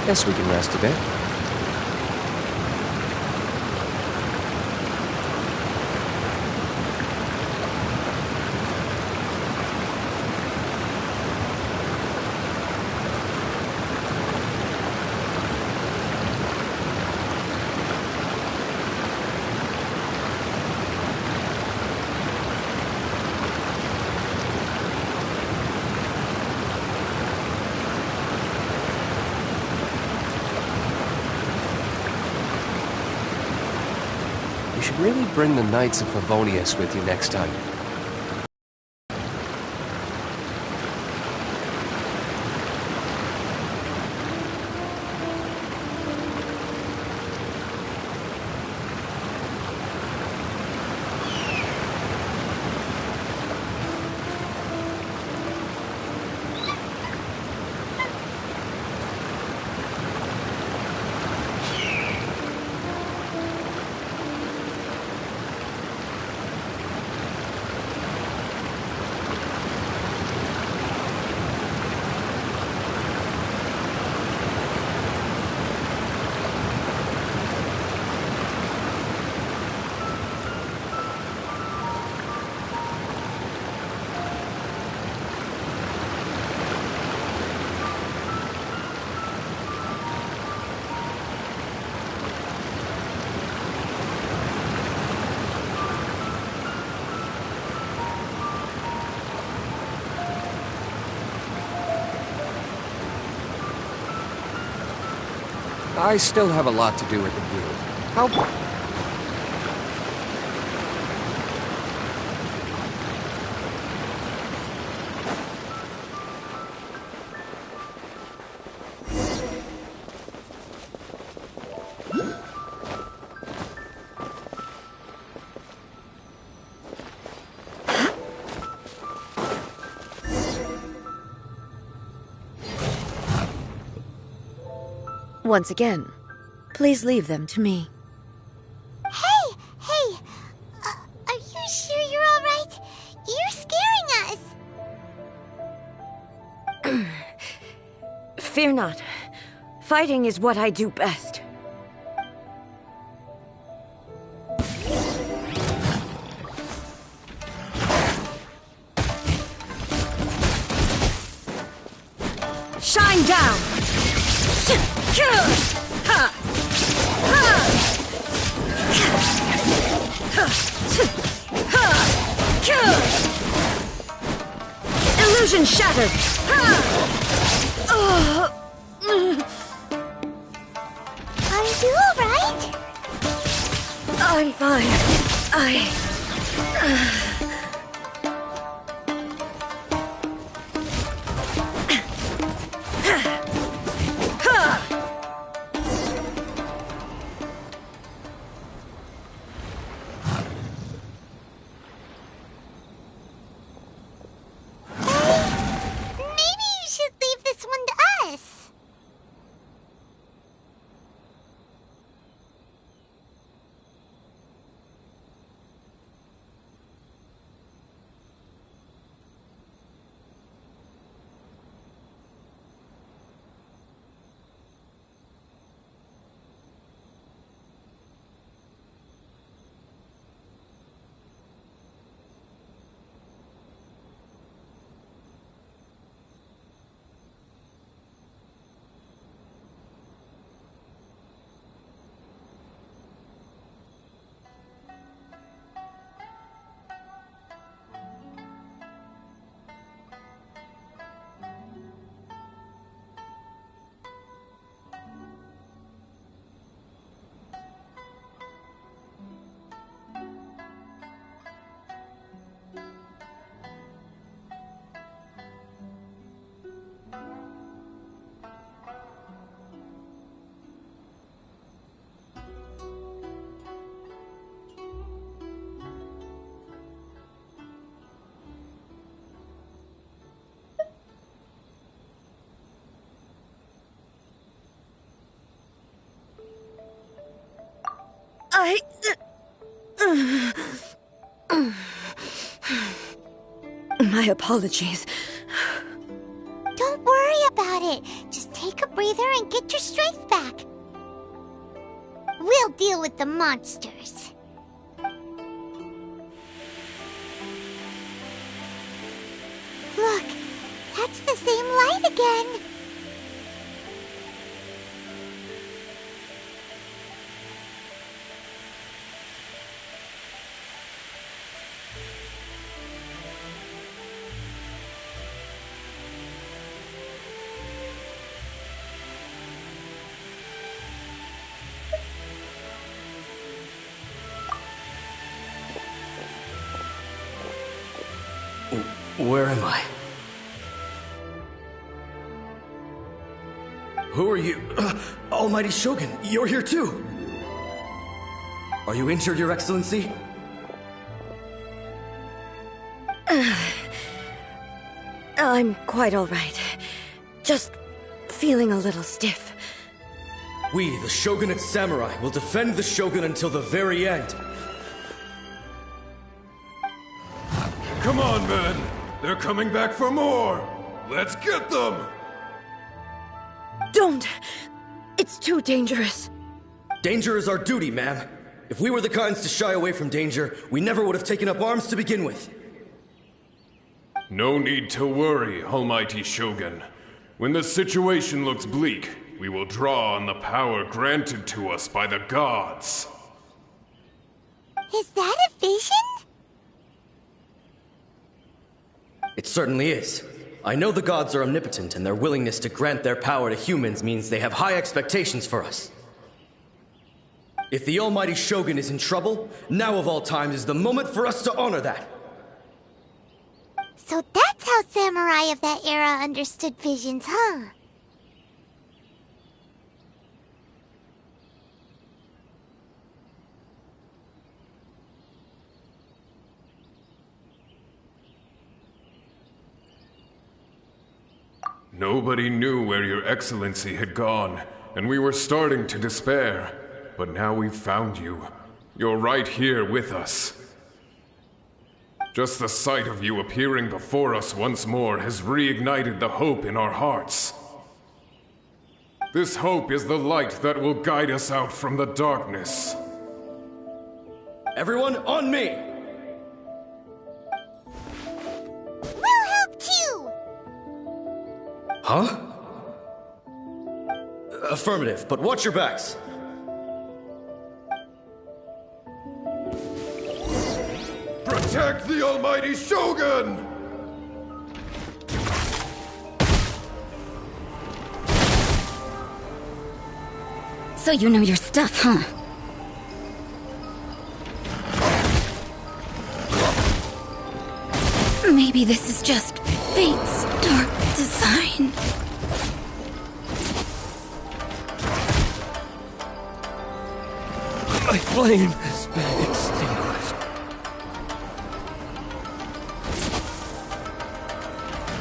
Guess we can rest a bit. You should really bring the Knights of Favonius with you next time. I still have a lot to do with the guild. How... Once again, please leave them to me. Hey! Are you sure you're all right? You're scaring us! Fear not. Fighting is what I do best. Shine down! Illusion shattered! Are you alright? I'm fine. Maybe you should leave this one to us. My apologies. Don't worry about it. Just take take a breather and get your strength back. We'll deal with the monsters. Look, that's the same light again. Where am I? Who are you? Almighty Shogun, you're here too! Are you injured, Your Excellency? I'm quite all right. Just feeling a little stiff. We, the Shogunate Samurai, will defend the Shogun until the very end. Come on, men! They're coming back for more! Let's get them! Don't! It's too dangerous. Danger is our duty, ma'am. If we were the kinds to shy away from danger, we never would have taken up arms to begin with. No need to worry, Almighty Shogun. When the situation looks bleak, we will draw on the power granted to us by the gods. Is that a vision? It certainly is. I know the gods are omnipotent, and their willingness to grant their power to humans means they have high expectations for us. If the Almighty Shogun is in trouble, now of all times is the moment for us to honor that. So that's how samurai of that era understood visions, huh? Nobody knew where Your Excellency had gone, and we were starting to despair. But now we've found you. You're right here with us. Just the sight of you appearing before us once more has reignited the hope in our hearts. This hope is the light that will guide us out from the darkness. Everyone, on me! We'll help too! Huh? Affirmative, but watch your backs. Protect the Almighty Shogun! So you know your stuff, huh? Maybe this is just fate's dark design. My flame has been extinguished.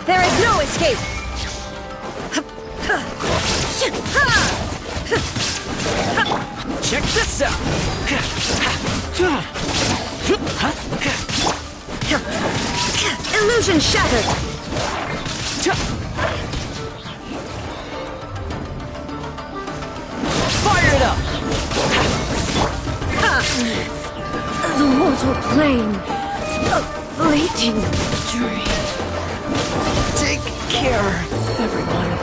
There is no escape! Check this out! Illusion shattered! Fire it up! The mortal plane. A fleeting dream. Take care, everyone.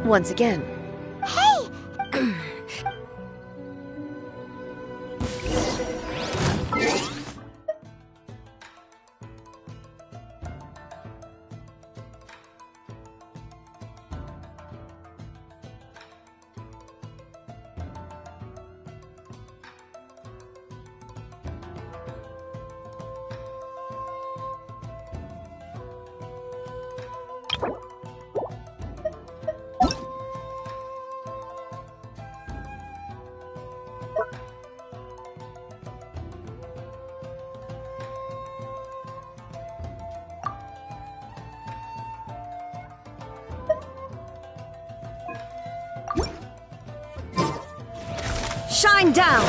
Once again. Hey! Shine down!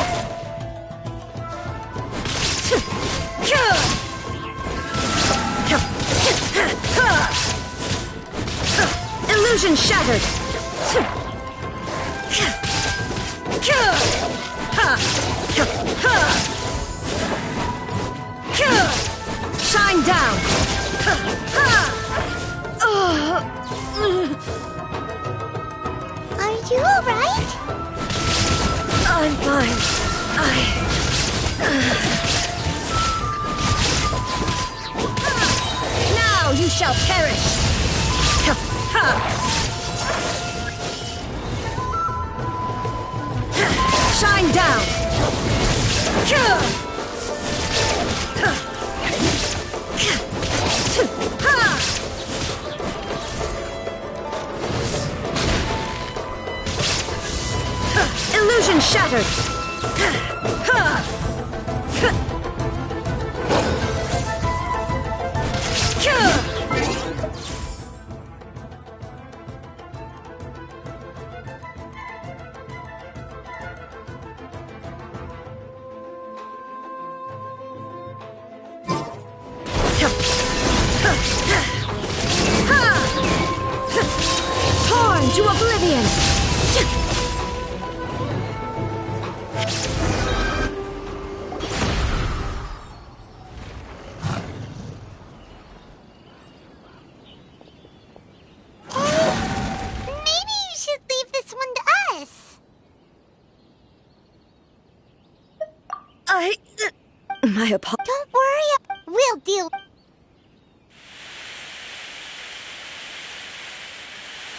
Illusion shattered! Shine down! Are you alright? I'm fine. Now you shall perish! Shine down! Illusion shattered! Torn to oblivion! Maybe you should leave this one to us. My apologies. Don't worry, we'll deal.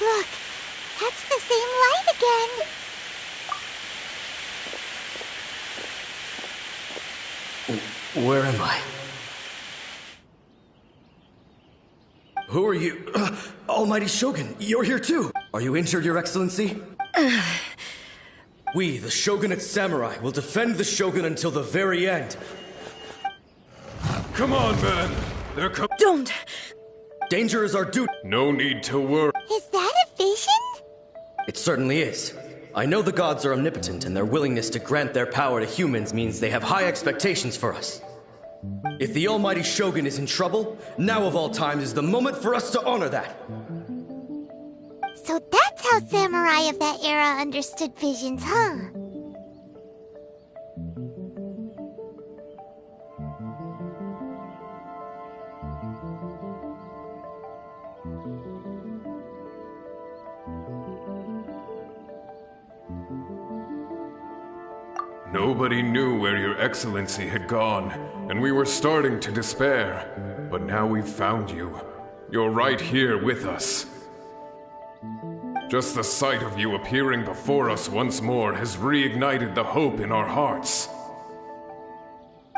Look, that's the same light again. Where am I? Who are you? Almighty Shogun, you're here too! Are you injured, Your Excellency? We, the Shogunate Samurai, will defend the Shogun until the very end. Come on, man. They're coming. Don't! Danger is our duty. No need to worry. Is that a vision? It certainly is. I know the gods are omnipotent, and their willingness to grant their power to humans means they have high expectations for us. If the Almighty Shogun is in trouble, now of all times is the moment for us to honor that. So that's how samurai of that era understood visions, huh? Nobody knew where Your Excellency had gone, and we were starting to despair. But now we've found you. You're right here with us. Just the sight of you appearing before us once more has reignited the hope in our hearts.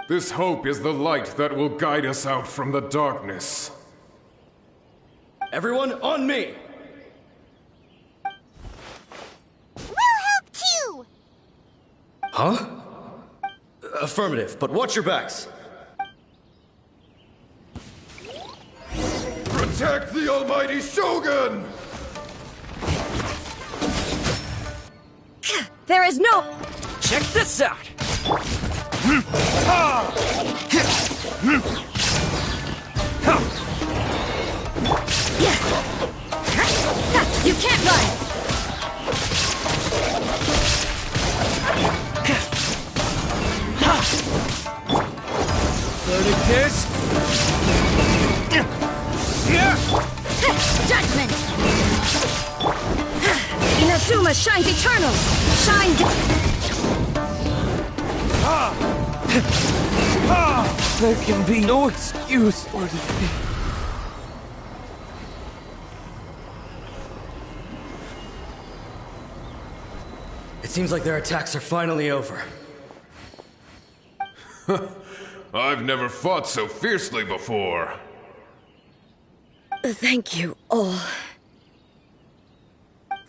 This hope is the light that will guide us out from the darkness. Everyone, on me! We'll help too! Huh? Affirmative, but watch your backs. Protect the Almighty Shogun! There is no... Check this out! You can't run! Verdict is... Judgment! Inazuma shines eternal! Shine... There can be no excuse for defeat. It seems like their attacks are finally over. I've never fought so fiercely before. Thank you, all.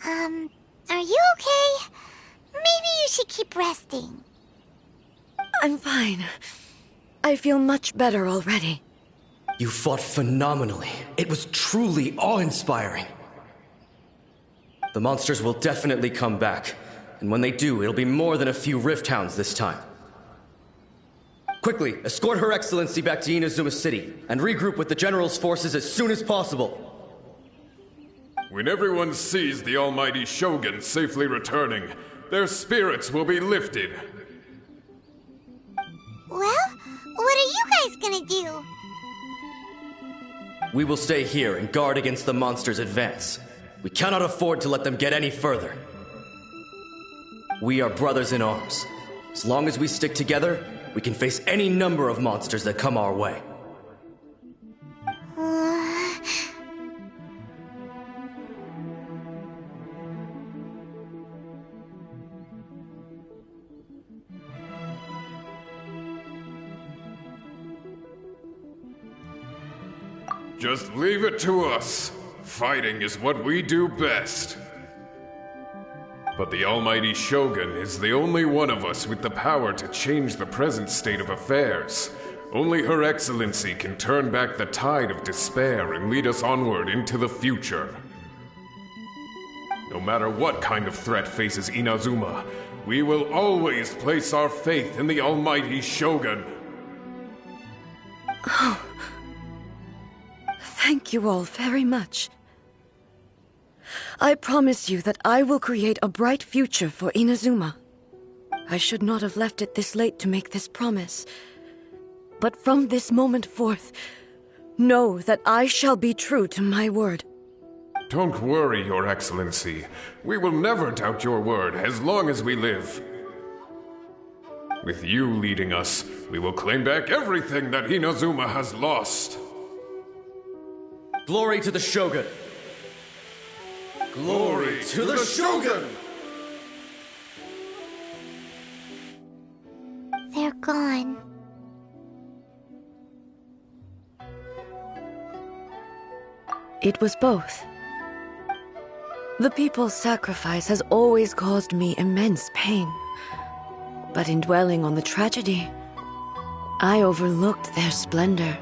Are you okay? Maybe you should keep resting. I'm fine. I feel much better already. You fought phenomenally. It was truly awe-inspiring. The monsters will definitely come back. And when they do, it'll be more than a few Rift Hounds this time. Quickly, escort Her Excellency back to Inazuma City, and regroup with the General's forces as soon as possible. When everyone sees the almighty Shogun safely returning, their spirits will be lifted. Well, what are you guys gonna do? We will stay here and guard against the monsters' advance. We cannot afford to let them get any further. We are brothers in arms. As long as we stick together, we can face any number of monsters that come our way. Just leave it to us. Fighting is what we do best. But the almighty Shogun is the only one of us with the power to change the present state of affairs. Only Her Excellency can turn back the tide of despair and lead us onward into the future. No matter what kind of threat faces Inazuma, we will always place our faith in the almighty Shogun. Oh. Thank you all very much. I promise you that I will create a bright future for Inazuma. I should not have left it this late to make this promise. But from this moment forth, know that I shall be true to my word. Don't worry, Your Excellency. We will never doubt your word as long as we live. With you leading us, we will claim back everything that Inazuma has lost. Glory to the Shogun! Glory to the Shogun! They're gone. It was both. The people's sacrifice has always caused me immense pain. But in dwelling on the tragedy, I overlooked their splendor.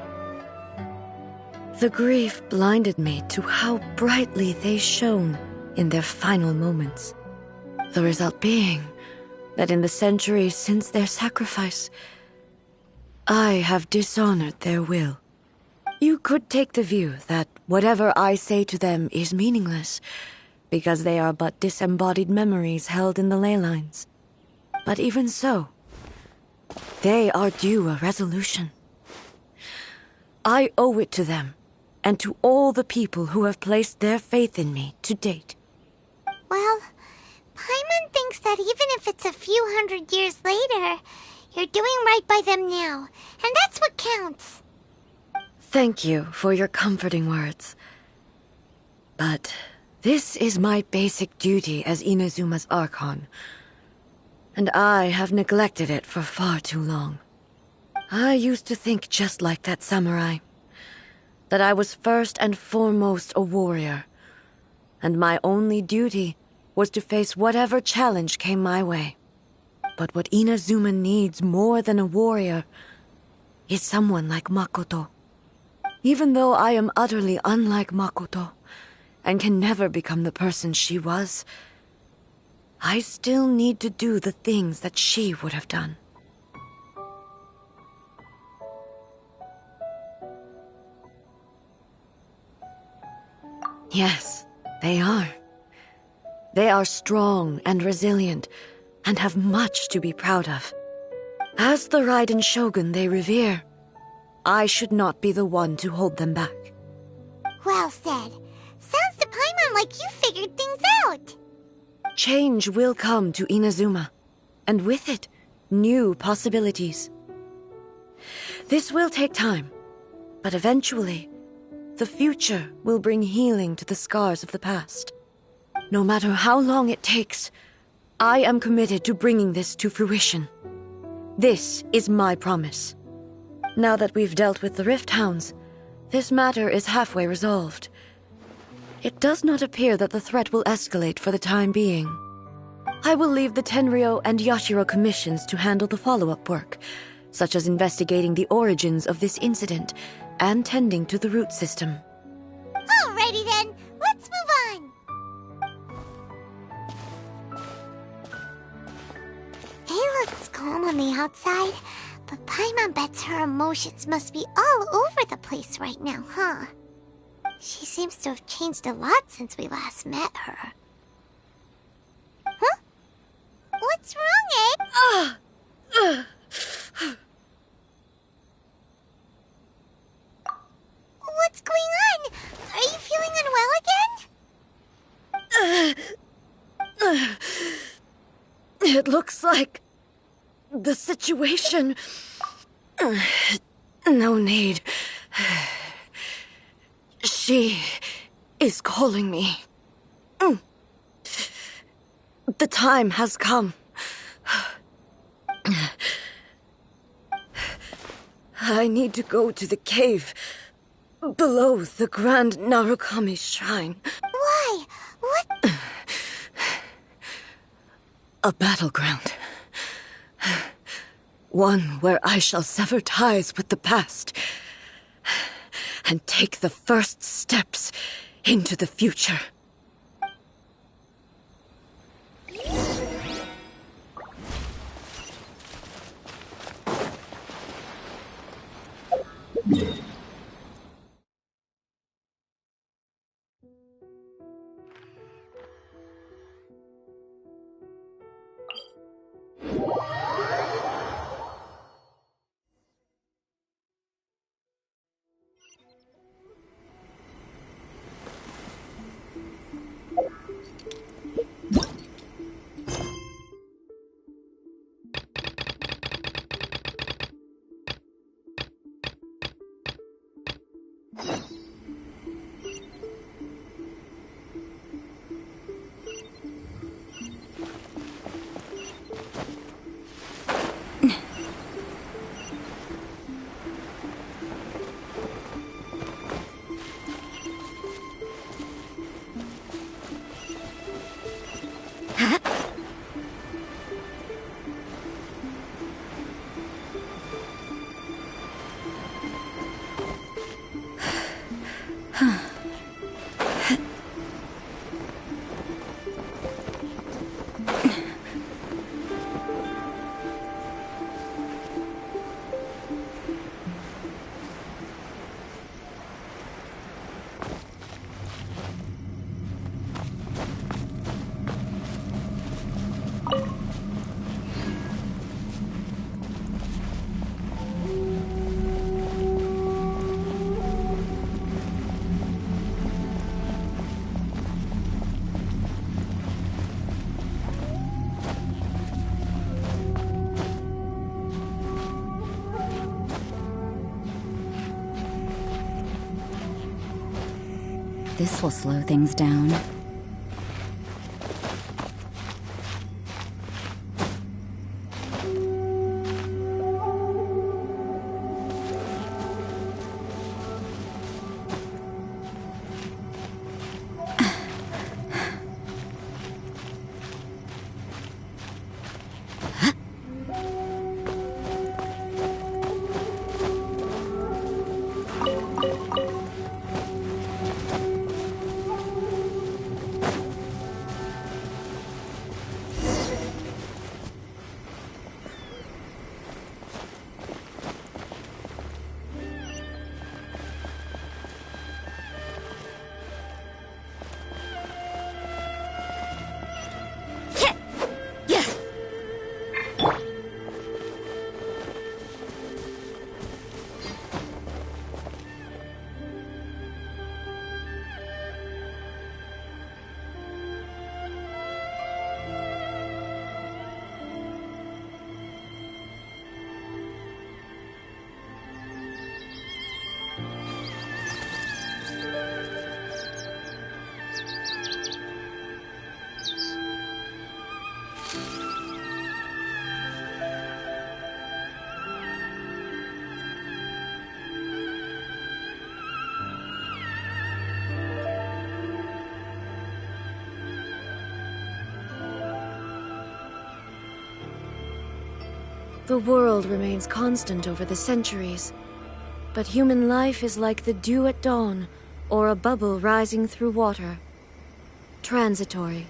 The grief blinded me to how brightly they shone in their final moments. The result being that in the centuries since their sacrifice, I have dishonored their will. You could take the view that whatever I say to them is meaningless, because they are but disembodied memories held in the ley lines. But even so, they are due a resolution. I owe it to them, and to all the people who have placed their faith in me to date. Well, Paimon thinks that even if it's a few hundred years later, you're doing right by them now, and that's what counts. Thank you for your comforting words. But this is my basic duty as Inazuma's Archon, and I have neglected it for far too long. I used to think just like that samurai, that I was first and foremost a warrior, and my only duty was to face whatever challenge came my way. But what Inazuma needs more than a warrior is someone like Makoto. Even though I am utterly unlike Makoto, and can never become the person she was, I still need to do the things that she would have done. Yes, they are. They are strong and resilient, and have much to be proud of. As the Raiden Shogun they revere, I should not be the one to hold them back. Well said. Sounds to Paimon like you figured things out. Change will come to Inazuma, and with it, new possibilities. This will take time, but eventually, the future will bring healing to the scars of the past. No matter how long it takes, I am committed to bringing this to fruition. This is my promise. Now that we've dealt with the Rift Hounds, this matter is halfway resolved. It does not appear that the threat will escalate for the time being. I will leave the Tenryo and Yashiro commissions to handle the follow-up work, such as investigating the origins of this incident and tending to the root system. Alrighty then, let's move on. It looks calm on the outside, but Paimon bets her emotions must be all over the place right now, huh? She seems to have changed a lot since we last met her. Huh? What's wrong, Ed? What's going on? Are you feeling unwell again? It looks like the situation... No need. She is calling me. The time has come. I need to go to the cave below the Grand Narukami Shrine. Why? What? A battleground. One where I shall sever ties with the past and take the first steps into the future. This will slow things down. The world remains constant over the centuries, but human life is like the dew at dawn, or a bubble rising through water. Transitory.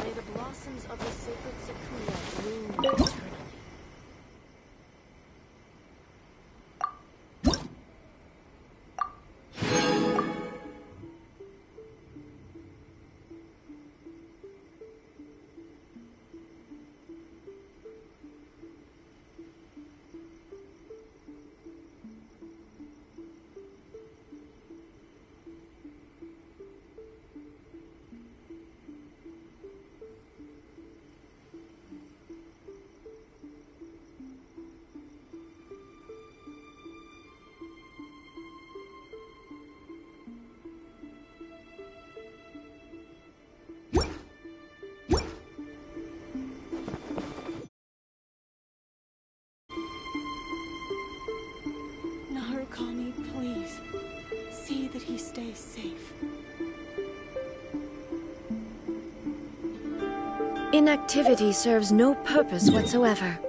May the blossoms of the sacred Sakura bloom eternally. Narukami, please. See that he stays safe. Inactivity serves no purpose whatsoever.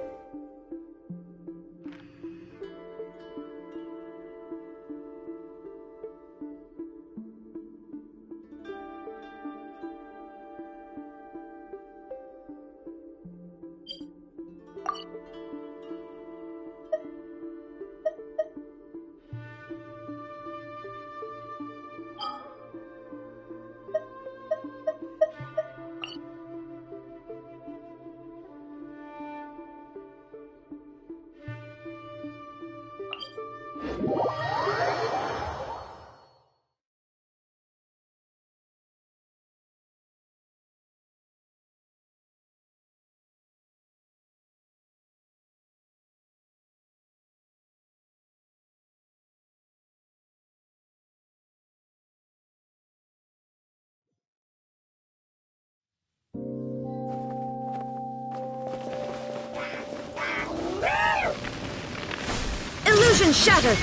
Illusion shattered!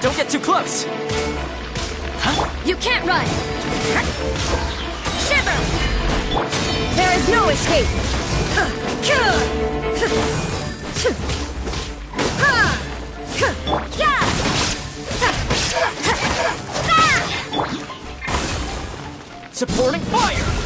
Don't get too close! Huh? You can't run! Shiver! There is no escape! Supporting fire!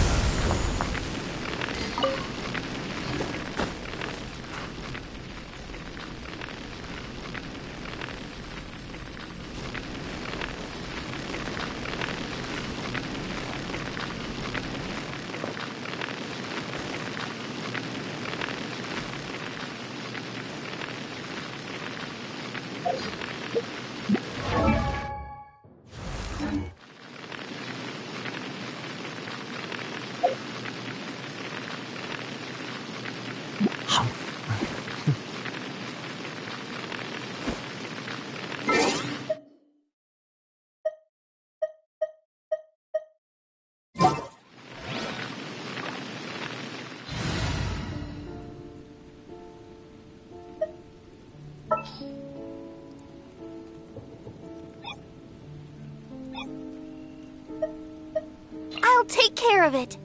I'll take care of it.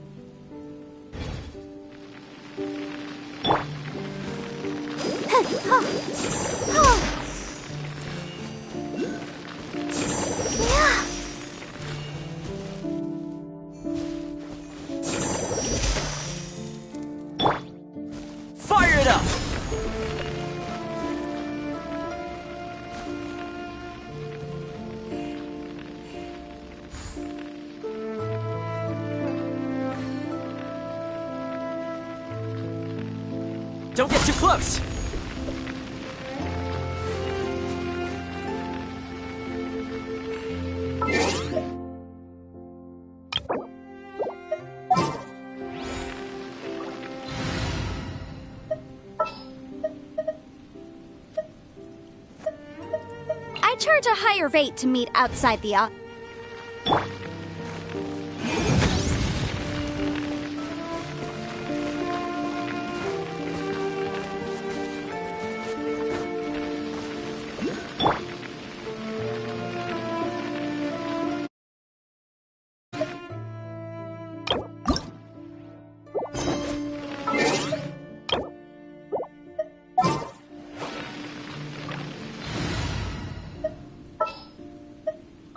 Fire it up! Don't get too close! I charge a higher rate to meet outside the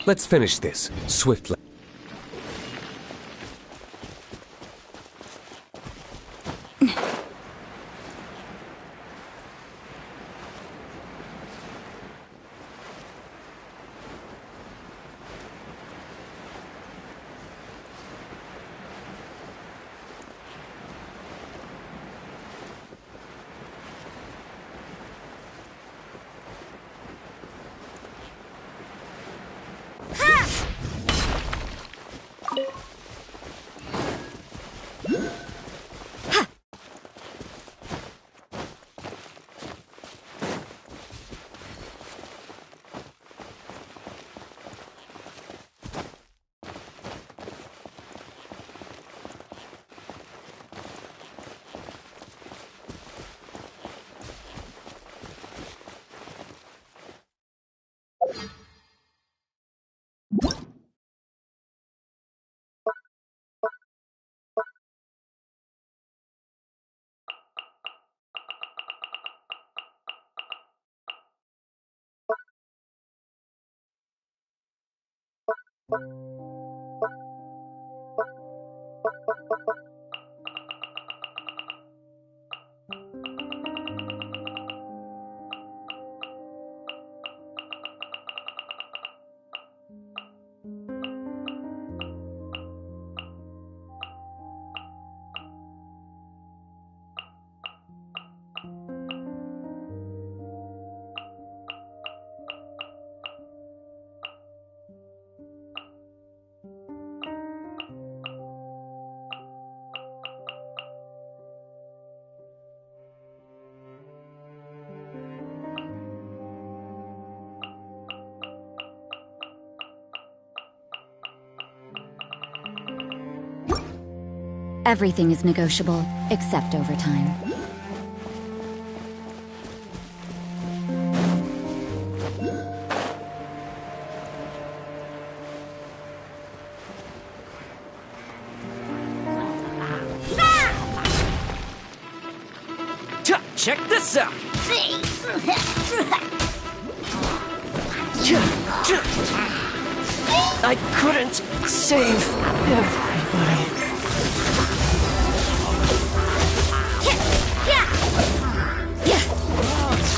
Let's finish this, swiftly. Everything is negotiable, except overtime. Check this out! I couldn't save everybody.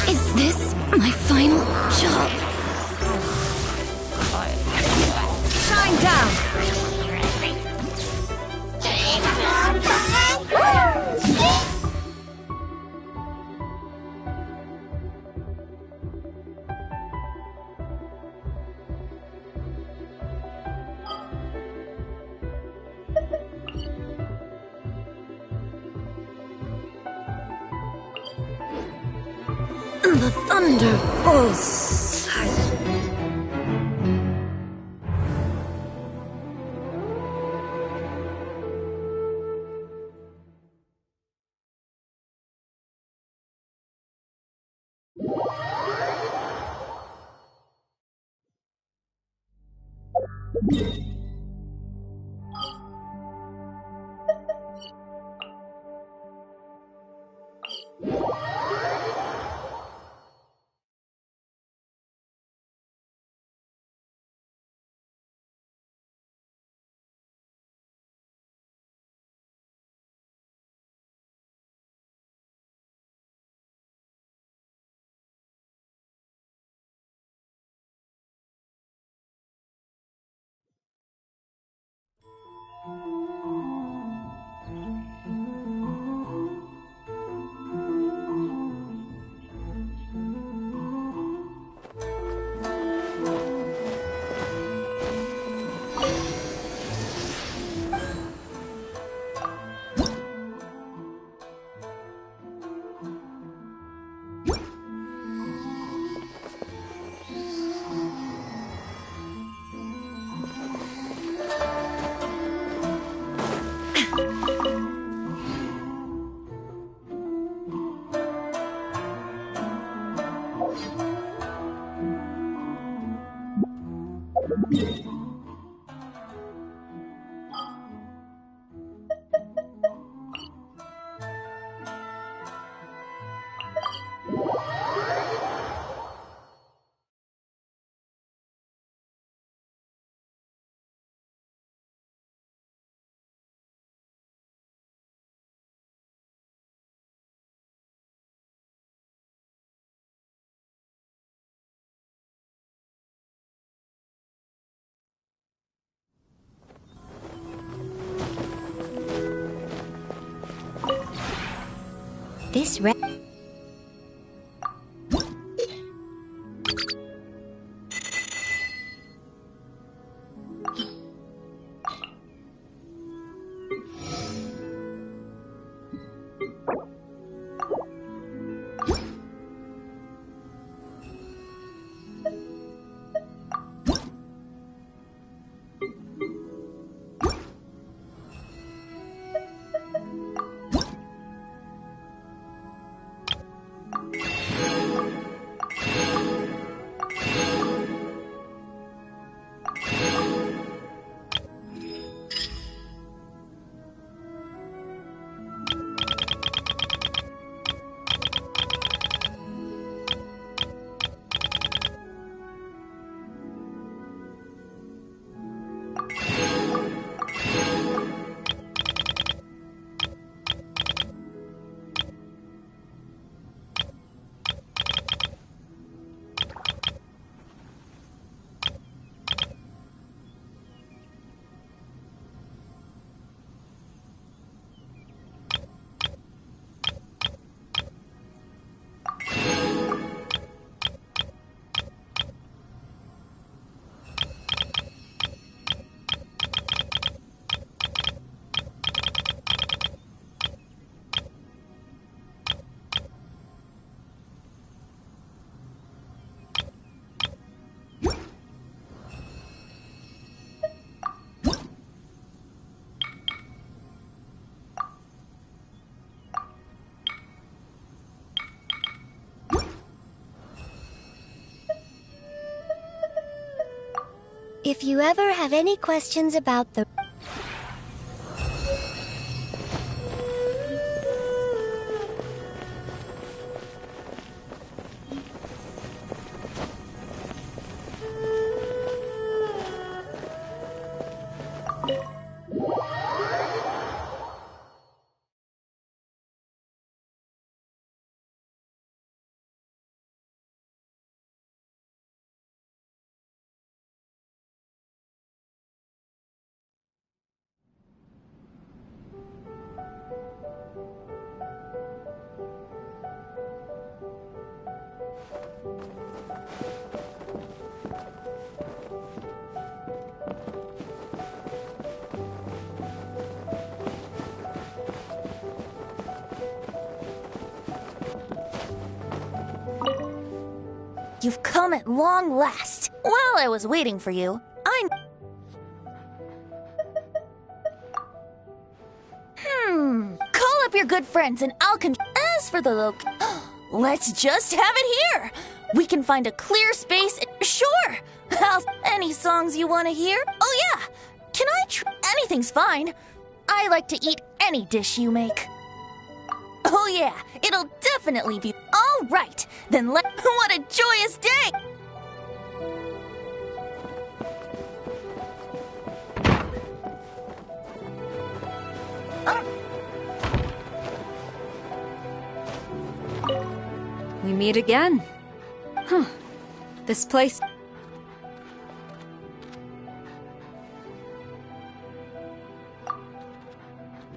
Is this my final job? Shine down! The thunderbolts. This If you ever have any questions about the... You've come at long last. While I was waiting for you, Call up your good friends and I'll As for the let's just have it here. We can find a clear space. Sure. Any songs you want to hear? Oh yeah. Can I anything's fine. I like to eat any dish you make. Oh yeah, it'll definitely be all right. Then what a joyous day! We meet again. Huh. This place...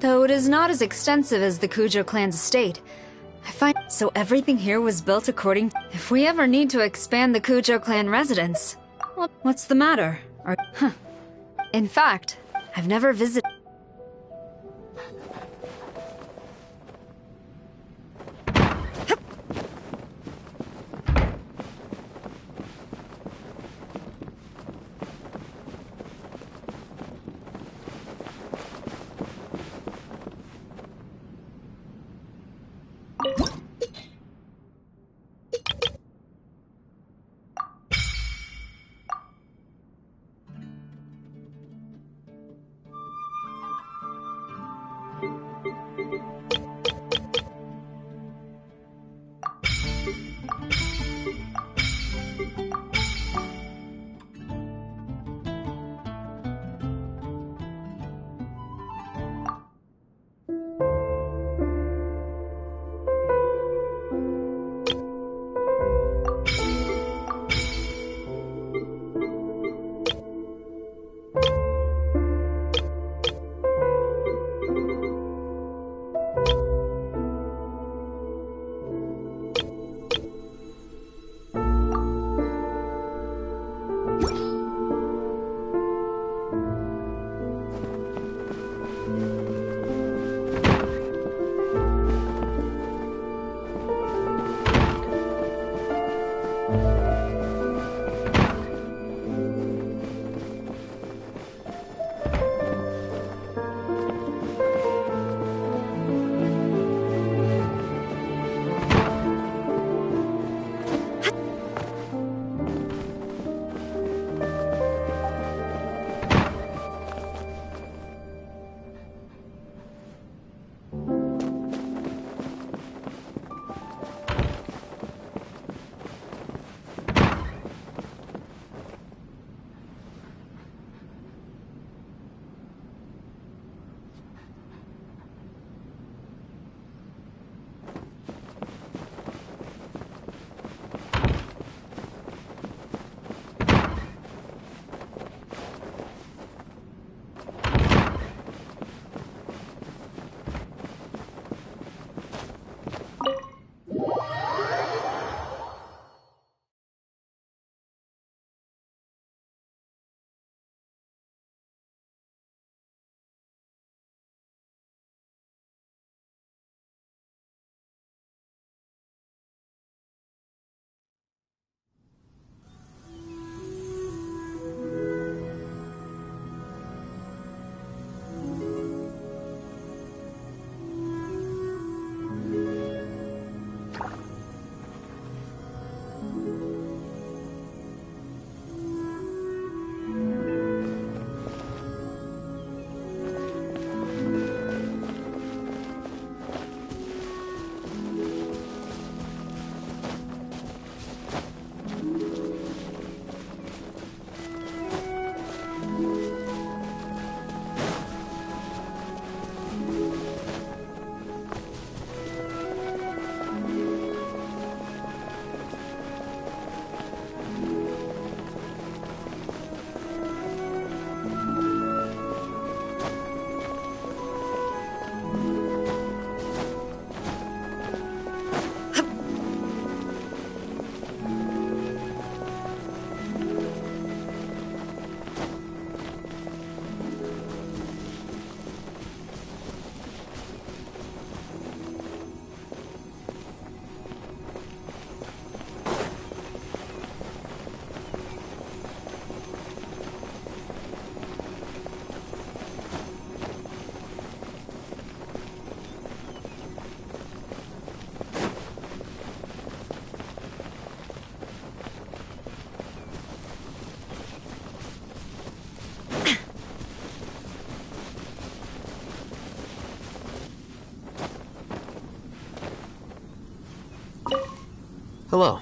Though it is not as extensive as the Kujo clan's estate, I find... So everything here was built according... If we ever need to expand the Kujo clan residence... What's the matter? In fact, I've never visited... Hello.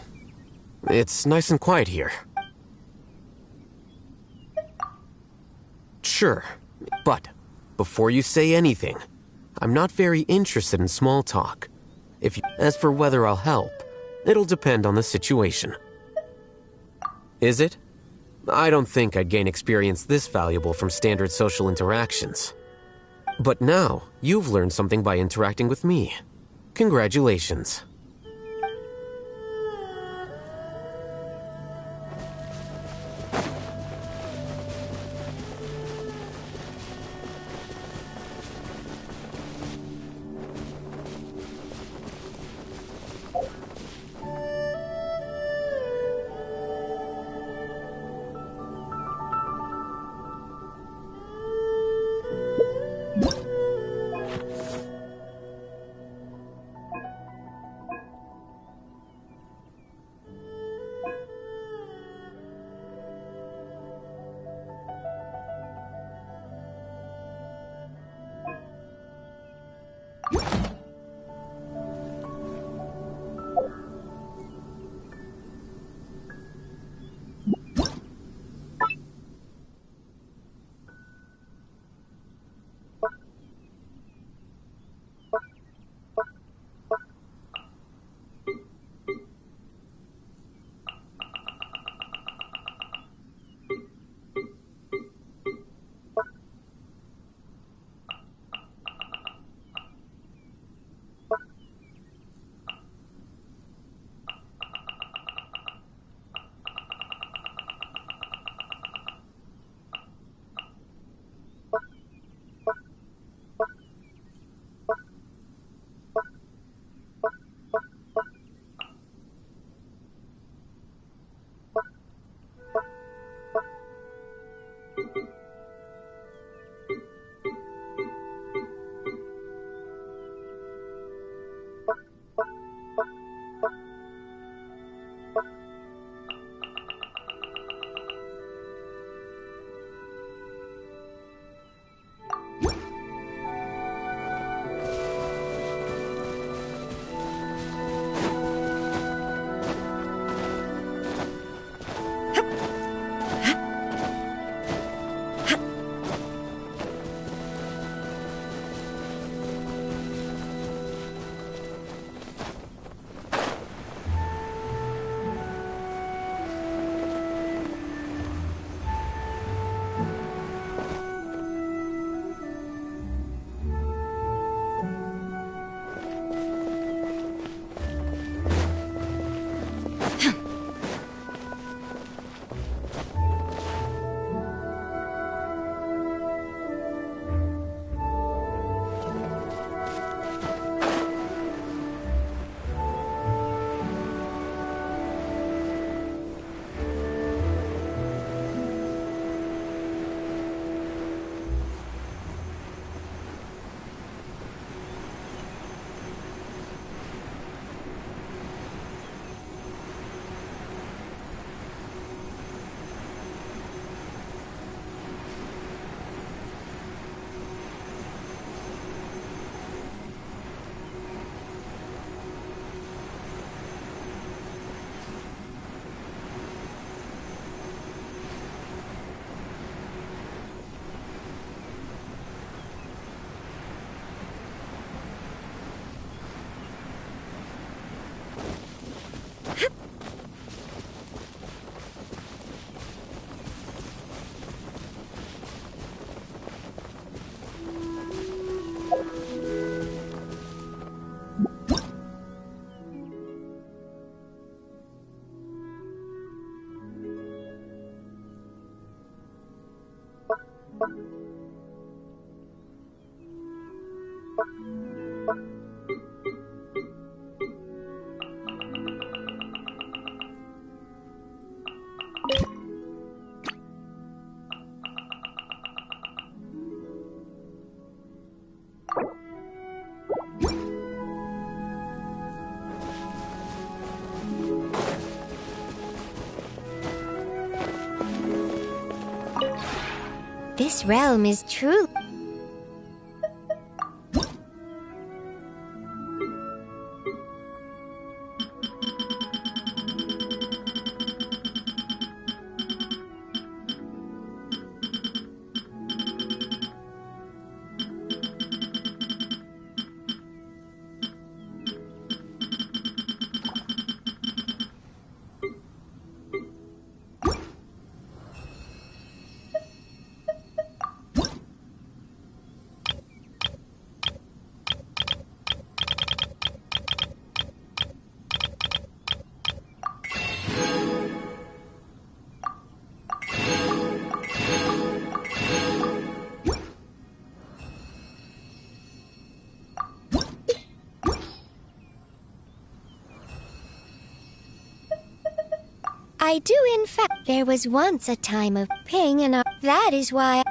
It's nice and quiet here. Sure, but before you say anything, I'm not very interested in small talk. As for whether I'll help, it'll depend on the situation. Is it? I don't think I'd gain experience this valuable from standard social interactions. But now, you've learned something by interacting with me. Congratulations. This realm is true. I do in fact. There was once a time of pain and that is why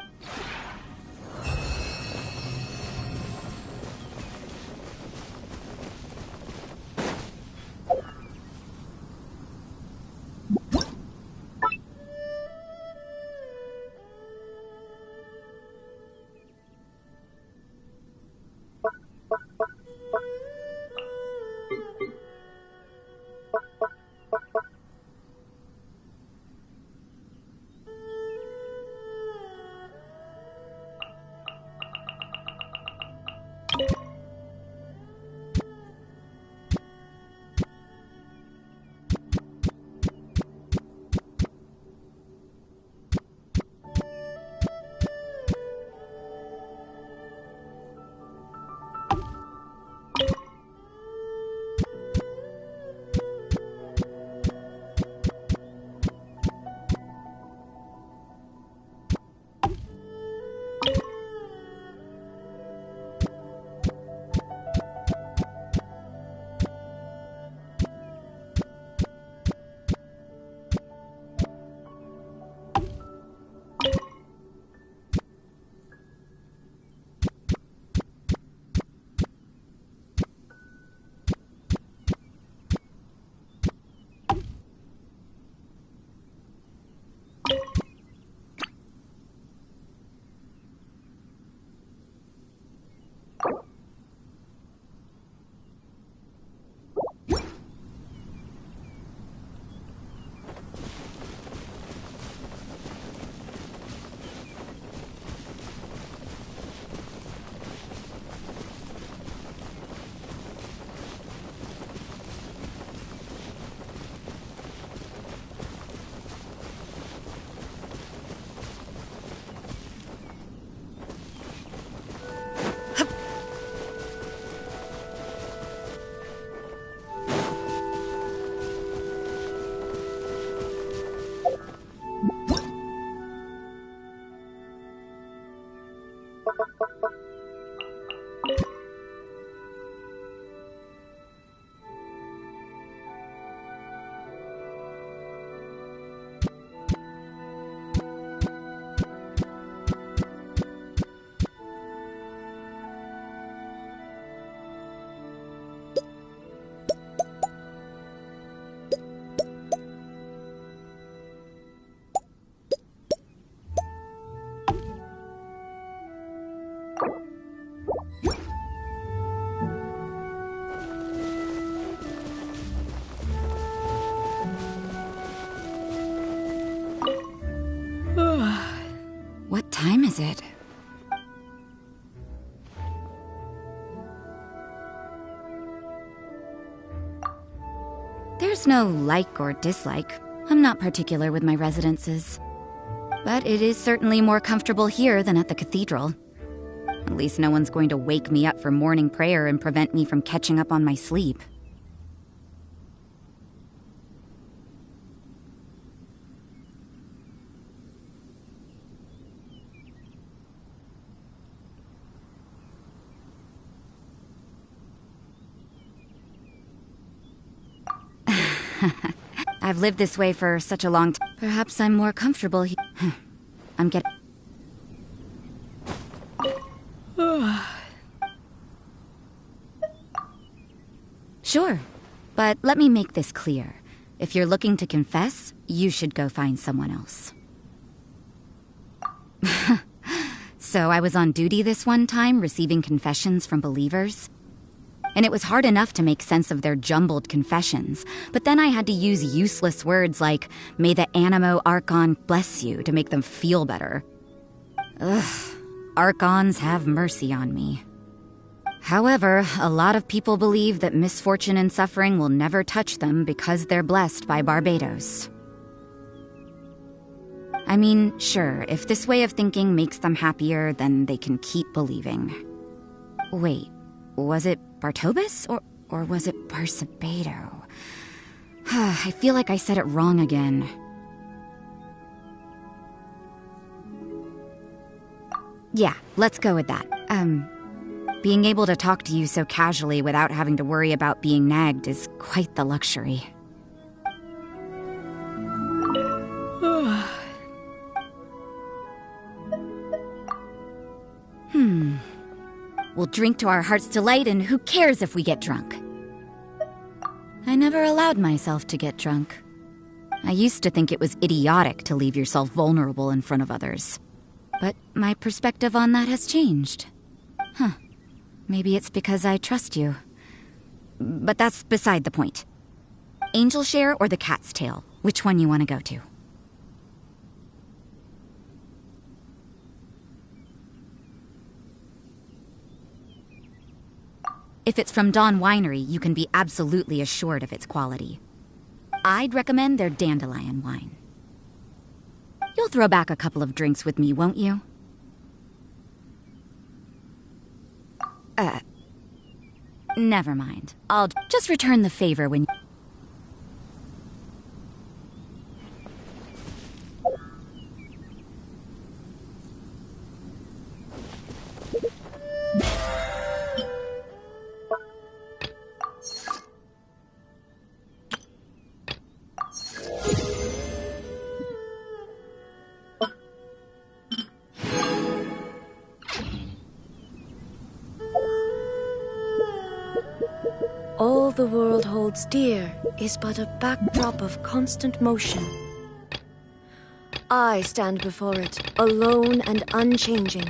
What time is it? There's no like or dislike. I'm not particular with my residences. But it is certainly more comfortable here than at the cathedral. At least no one's going to wake me up for morning prayer and prevent me from catching up on my sleep. I've lived this way for such a long time. Perhaps I'm more comfortable here. I'm getting... Sure, but let me make this clear. If you're looking to confess, you should go find someone else. So I was on duty this one time, receiving confessions from believers. And it was hard enough to make sense of their jumbled confessions, but then I had to use useless words like, "May the Animo Archon bless you," to make them feel better. Ugh, Archons have mercy on me. However, a lot of people believe that misfortune and suffering will never touch them because they're blessed by Barbados. I mean, sure, if this way of thinking makes them happier, then they can keep believing. Wait, was it Bartobus or was it Barsabedo? I feel like I said it wrong again. Yeah, let's go with that. Being able to talk to you so casually without having to worry about being nagged is quite the luxury. We'll drink to our heart's delight, and who cares if we get drunk? I never allowed myself to get drunk. I used to think it was idiotic to leave yourself vulnerable in front of others. But my perspective on that has changed. Huh. Maybe it's because I trust you. But that's beside the point. Angel Share or the Cat's Tail? Which one you want to go to? If it's from Dawn Winery, you can be absolutely assured of its quality. I'd recommend their dandelion wine. You'll throw back a couple of drinks with me, won't you? Never mind. I'll just return the favor when... All the world holds dear is but a backdrop of constant motion. I stand before it, alone and unchanging.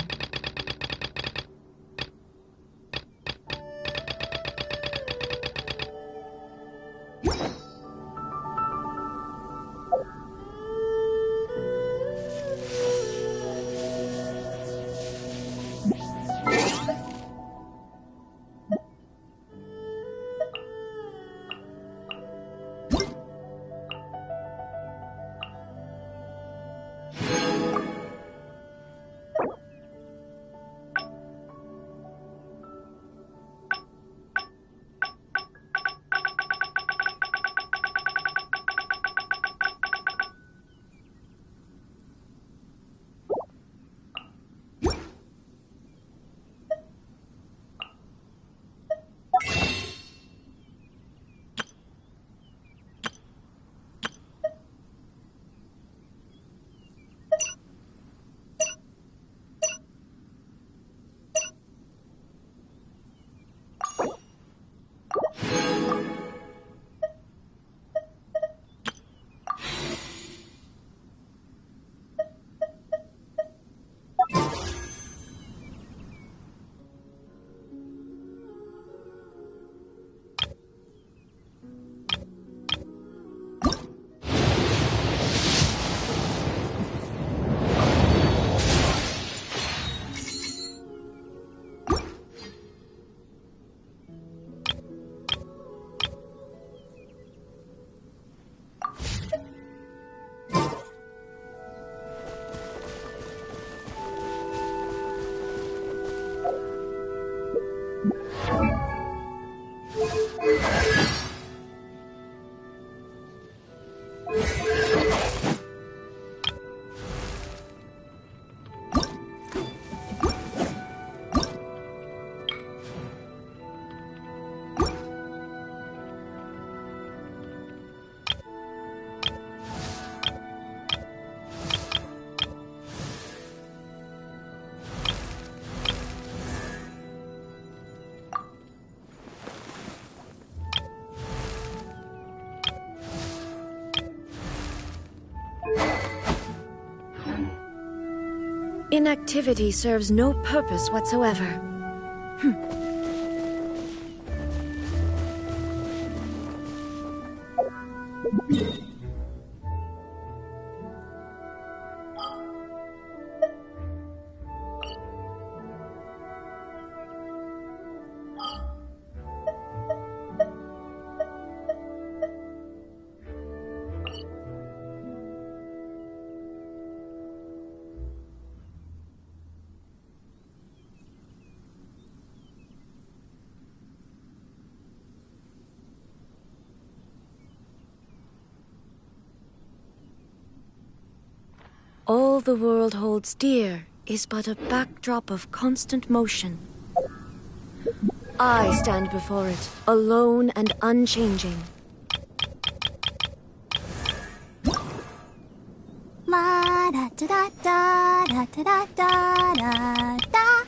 Inactivity serves no purpose whatsoever. All the world holds dear is but a backdrop of constant motion. I stand before it, alone and unchanging. La da da da da da da da da da.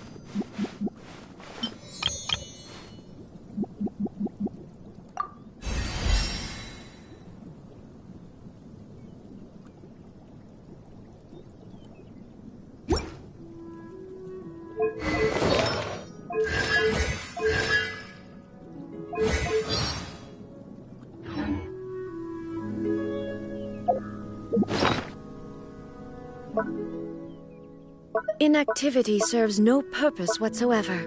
Inactivity serves no purpose whatsoever.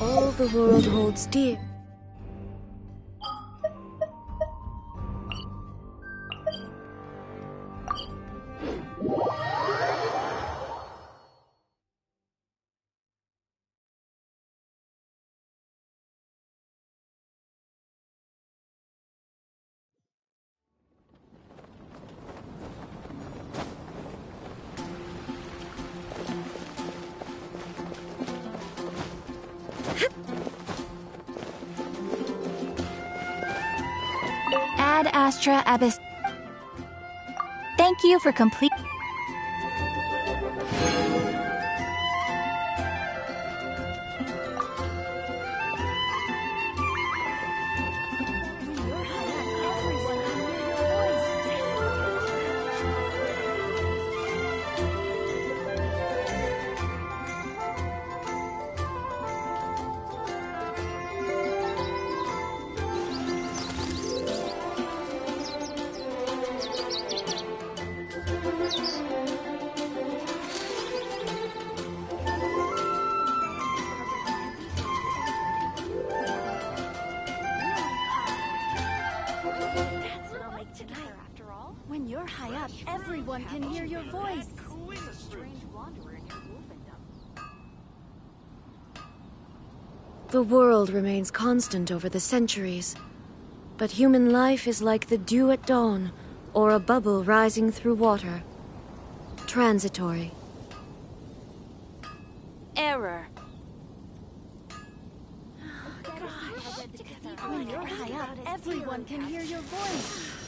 All the world holds dear. Ad Astra Abyss. Thank you for complete. When you're high up, everyone can hear your voice. The world remains constant over the centuries, but human life is like the dew at dawn, or a bubble rising through water. Transitory. Error. When you're high up, everyone can hear your voice.